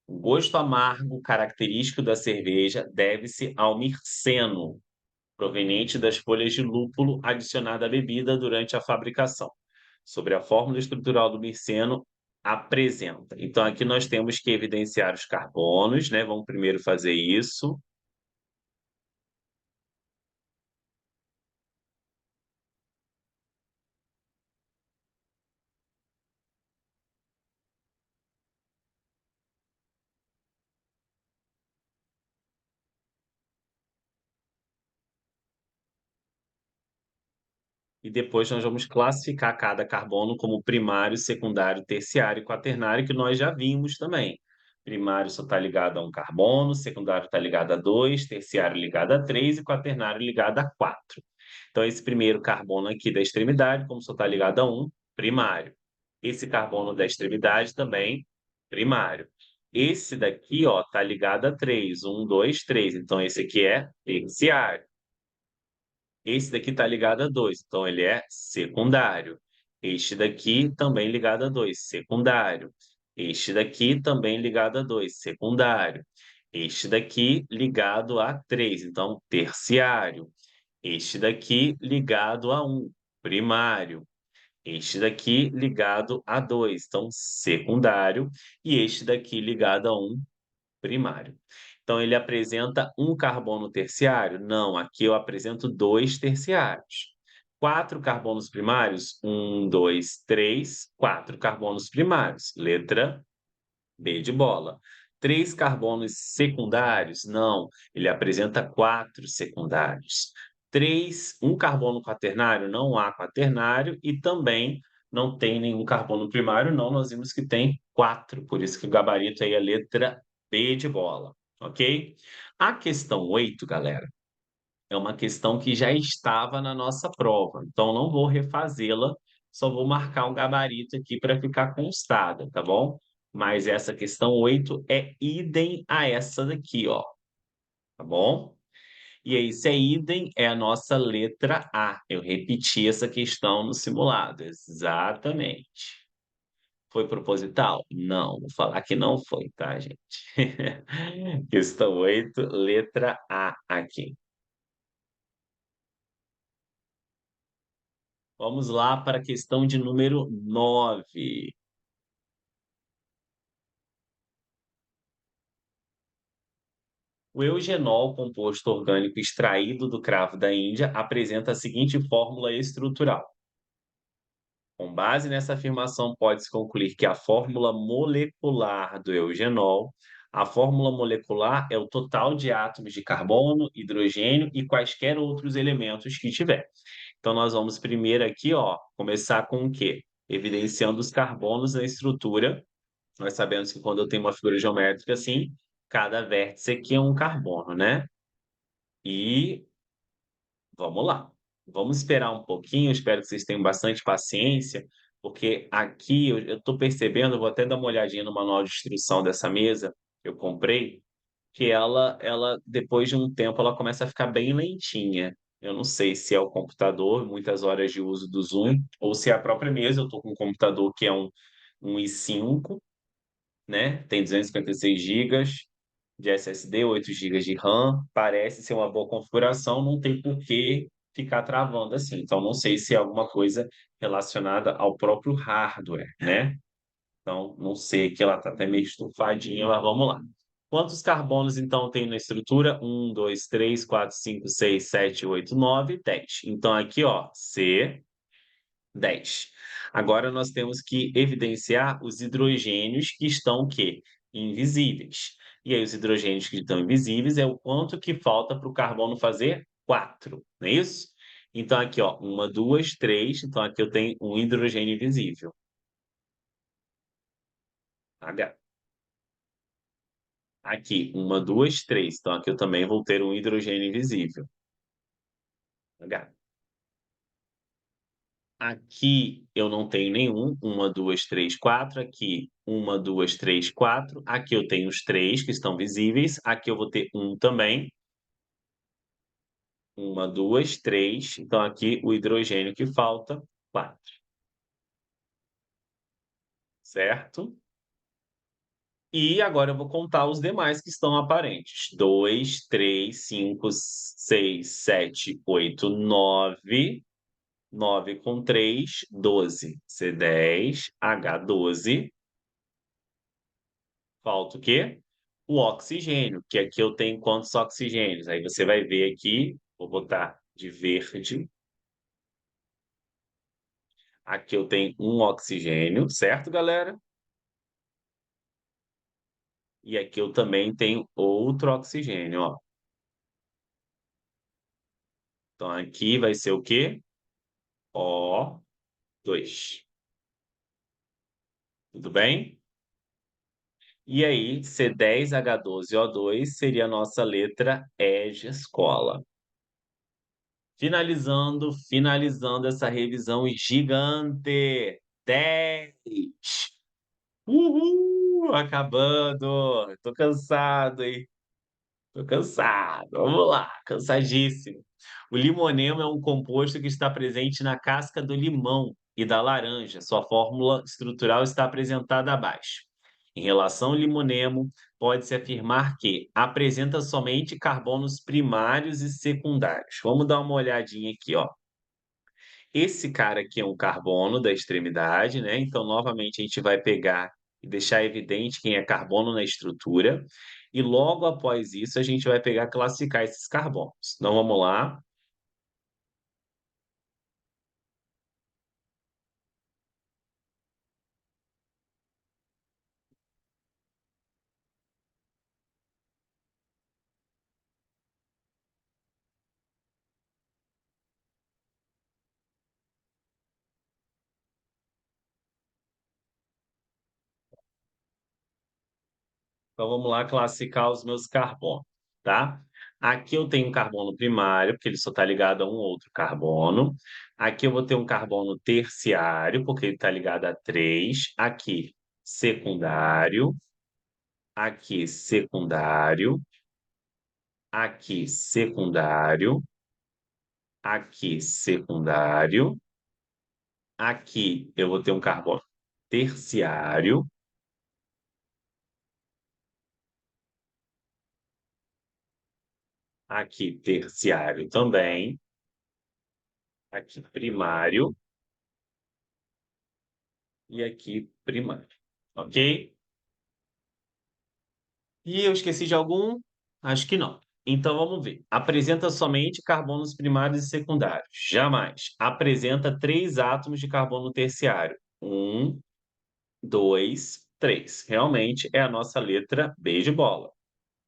O gosto amargo característico da cerveja deve-se ao mirceno, proveniente das folhas de lúpulo adicionada à bebida durante a fabricação. Sobre a fórmula estrutural do mirceno, apresenta. Então, aqui nós temos que evidenciar os carbonos, né? Vamos primeiro fazer isso. E depois nós vamos classificar cada carbono como primário, secundário, terciário e quaternário, que nós já vimos também. Primário só está ligado a um carbono, secundário está ligado a 2, terciário ligado a 3 e quaternário ligado a 4. Então, esse primeiro carbono aqui da extremidade, como só está ligado a um, primário. Esse carbono da extremidade também, primário. Esse daqui, ó, está ligado a 3, 1, 2, 3. Então, esse aqui é terciário. Esse daqui está ligado a 2, então ele é secundário. Este daqui também ligado a 2, secundário. Este daqui também ligado a 2, secundário. Este daqui ligado a 3, então terciário. Este daqui ligado a um, primário. Este daqui ligado a 2, então secundário. E este daqui ligado a um, primário. Então, ele apresenta um carbono terciário? Não, aqui eu apresento dois terciários. Quatro carbonos primários? Um, dois, três, quatro carbonos primários. Letra B de bola. Três carbonos secundários? Não, ele apresenta quatro secundários. Um carbono quaternário? Não há quaternário e também não tem nenhum carbono primário, não. Nós vimos que tem quatro, por isso que o gabarito aí é letra B de bola, ok? A questão 8, galera, é uma questão que já estava na nossa prova, então não vou refazê-la, só vou marcar um gabarito aqui para ficar constada, tá bom? Mas essa questão 8 é idem a essa daqui, ó, tá bom? E aí, se é idem, é a nossa letra A. Eu repeti essa questão no simulado, exatamente. Foi proposital? Não, vou falar que não foi, tá, gente? Questão 8, letra A aqui. Vamos lá para a questão de número 9. O eugenol, composto orgânico extraído do cravo da Índia, apresenta a seguinte fórmula estrutural. Com base nessa afirmação, pode-se concluir que a fórmula molecular do eugenol, a fórmula molecular é o total de átomos de carbono, hidrogênio e quaisquer outros elementos que tiver. Então, nós vamos primeiro aqui, ó, começar com o quê? Evidenciando os carbonos na estrutura. Nós sabemos que quando eu tenho uma figura geométrica assim, cada vértice aqui é um carbono, né? E vamos lá. Vamos esperar um pouquinho, espero que vocês tenham bastante paciência, porque aqui eu estou percebendo, eu vou até dar uma olhadinha no manual de instrução dessa mesa que eu comprei, que ela depois de um tempo, ela começa a ficar bem lentinha. Eu não sei se é o computador, muitas horas de uso do Zoom, ou se é a própria mesa. Eu estou com um computador que é um i5, né? Tem 256 gigas de SSD, 8 gigas de RAM. Parece ser uma boa configuração, não tem por que ficar travando assim. Então, não sei se é alguma coisa relacionada ao próprio hardware, né? Então, não sei, que ela está até meio estufadinha, mas vamos lá. Quantos carbonos, então, tem na estrutura? 1, 2, 3, 4, 5, 6, 7, 8, 9, 10. Então, aqui, ó, C, 10. Agora nós temos que evidenciar os hidrogênios que estão o quê? Invisíveis. E aí os hidrogênios que estão invisíveis é o quanto que falta para o carbono fazer 4, não é isso? Então aqui, ó, 1, 2, 3, então aqui eu tenho um hidrogênio invisível, H. Aqui, 1, 2, 3, então aqui eu também vou ter um hidrogênio invisível, H. Aqui eu não tenho nenhum, 1, 2, 3, 4, aqui 1, 2, 3, 4, aqui eu tenho os 3 que estão visíveis, aqui eu vou ter um também, 1, 2, 3, então aqui o hidrogênio que falta, 4, certo? E agora eu vou contar os demais que estão aparentes. 2, 3, 5, 6, 7, 8, 9. 9 com 3, 12. C10, H12. Falta o quê? O oxigênio, que aqui eu tenho quantos oxigênios? Aí você vai ver aqui, vou botar de verde. Aqui eu tenho um oxigênio, certo, galera? E aqui eu também tenho outro oxigênio, ó. Então aqui vai ser o quê? O2. Tudo bem? E aí, C10H12O2 seria a nossa letra E de escola. Finalizando essa revisão gigante. 10. Uhul! Acabando. Tô cansado, hein? Tô cansado. Vamos lá, cansadíssimo. O limonema é um composto que está presente na casca do limão e da laranja. Sua fórmula estrutural está apresentada abaixo. Em relação ao limonemo, pode-se afirmar que apresenta somente carbonos primários e secundários. Vamos dar uma olhadinha aqui, ó. Esse cara aqui é um carbono da extremidade, né? Então, novamente, a gente vai pegar e deixar evidente quem é carbono na estrutura. E logo após isso, a gente vai pegar e classificar esses carbonos. Então, vamos lá. Então, vamos lá classificar os meus carbonos, tá? Aqui eu tenho um carbono primário, porque ele só está ligado a um outro carbono. Aqui eu vou ter um carbono terciário, porque ele está ligado a três. Aqui, secundário. Aqui, secundário. Aqui, secundário. Aqui, secundário. Aqui eu vou ter um carbono terciário. Aqui, terciário também. Aqui, primário. E aqui, primário. Ok? E eu esqueci de algum? Acho que não. Então vamos ver. Apresenta somente carbonos primários e secundários. Jamais. Apresenta três átomos de carbono terciário. Um, dois, três. Realmente é a nossa letra B de bola.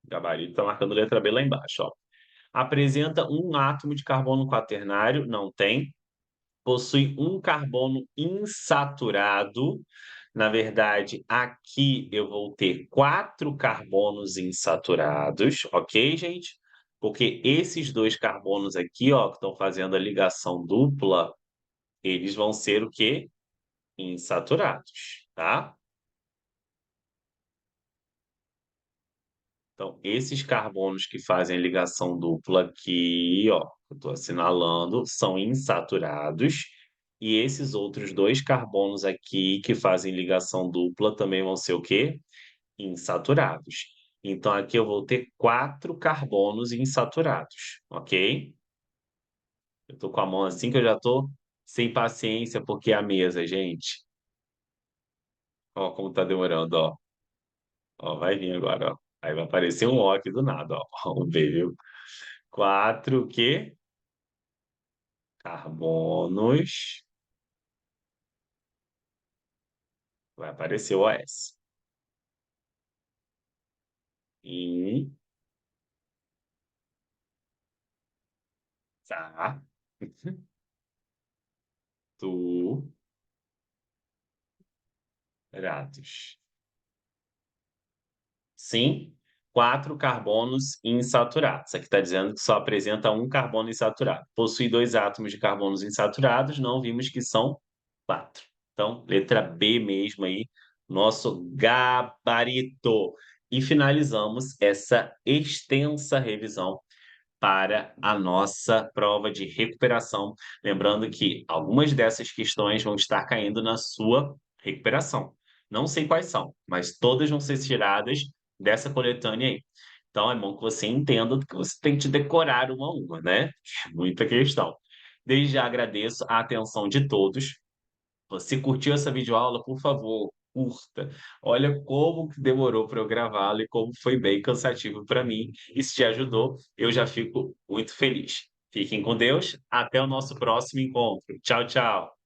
O gabarito está marcando letra B lá embaixo, ó. Apresenta um átomo de carbono quaternário, não tem. Possui um carbono insaturado. Na verdade, aqui eu vou ter 4 carbonos insaturados, ok, gente? Porque esses dois carbonos aqui, ó, que estão fazendo a ligação dupla, eles vão ser o quê? Insaturados, tá? Então, esses carbonos que fazem ligação dupla aqui, ó, eu estou assinalando, são insaturados. E esses outros dois carbonos aqui que fazem ligação dupla também vão ser o quê? Insaturados. Então, aqui eu vou ter 4 carbonos insaturados, ok? Eu estou com a mão assim que eu já estou sem paciência, porque é a mesa, gente. Ó, como tá demorando, ó. Ó, vai vir agora, ó. Aí vai aparecer um O aqui do nada, ó. Vamos ver, viu? 4 o quê? Carbonos. Vai aparecer o OS. In, tá. Tu, ratos. Sim, 4 carbonos insaturados. Aqui está dizendo que só apresenta um carbono insaturado. Possui 2 átomos de carbonos insaturados, não vimos que são 4. Então, letra B mesmo aí, nosso gabarito. E finalizamos essa extensa revisão para a nossa prova de recuperação. Lembrando que algumas dessas questões vão estar caindo na sua recuperação. Não sei quais são, mas todas vão ser tiradas dessa coletânea aí. Então é bom que você entenda que você tem que decorar uma a uma, né? É muita questão. Desde já agradeço a atenção de todos. Você curtiu essa videoaula? Por favor, curta. Olha como que demorou para eu gravá-la e como foi bem cansativo para mim. E se te ajudou, eu já fico muito feliz. Fiquem com Deus. Até o nosso próximo encontro. Tchau, tchau.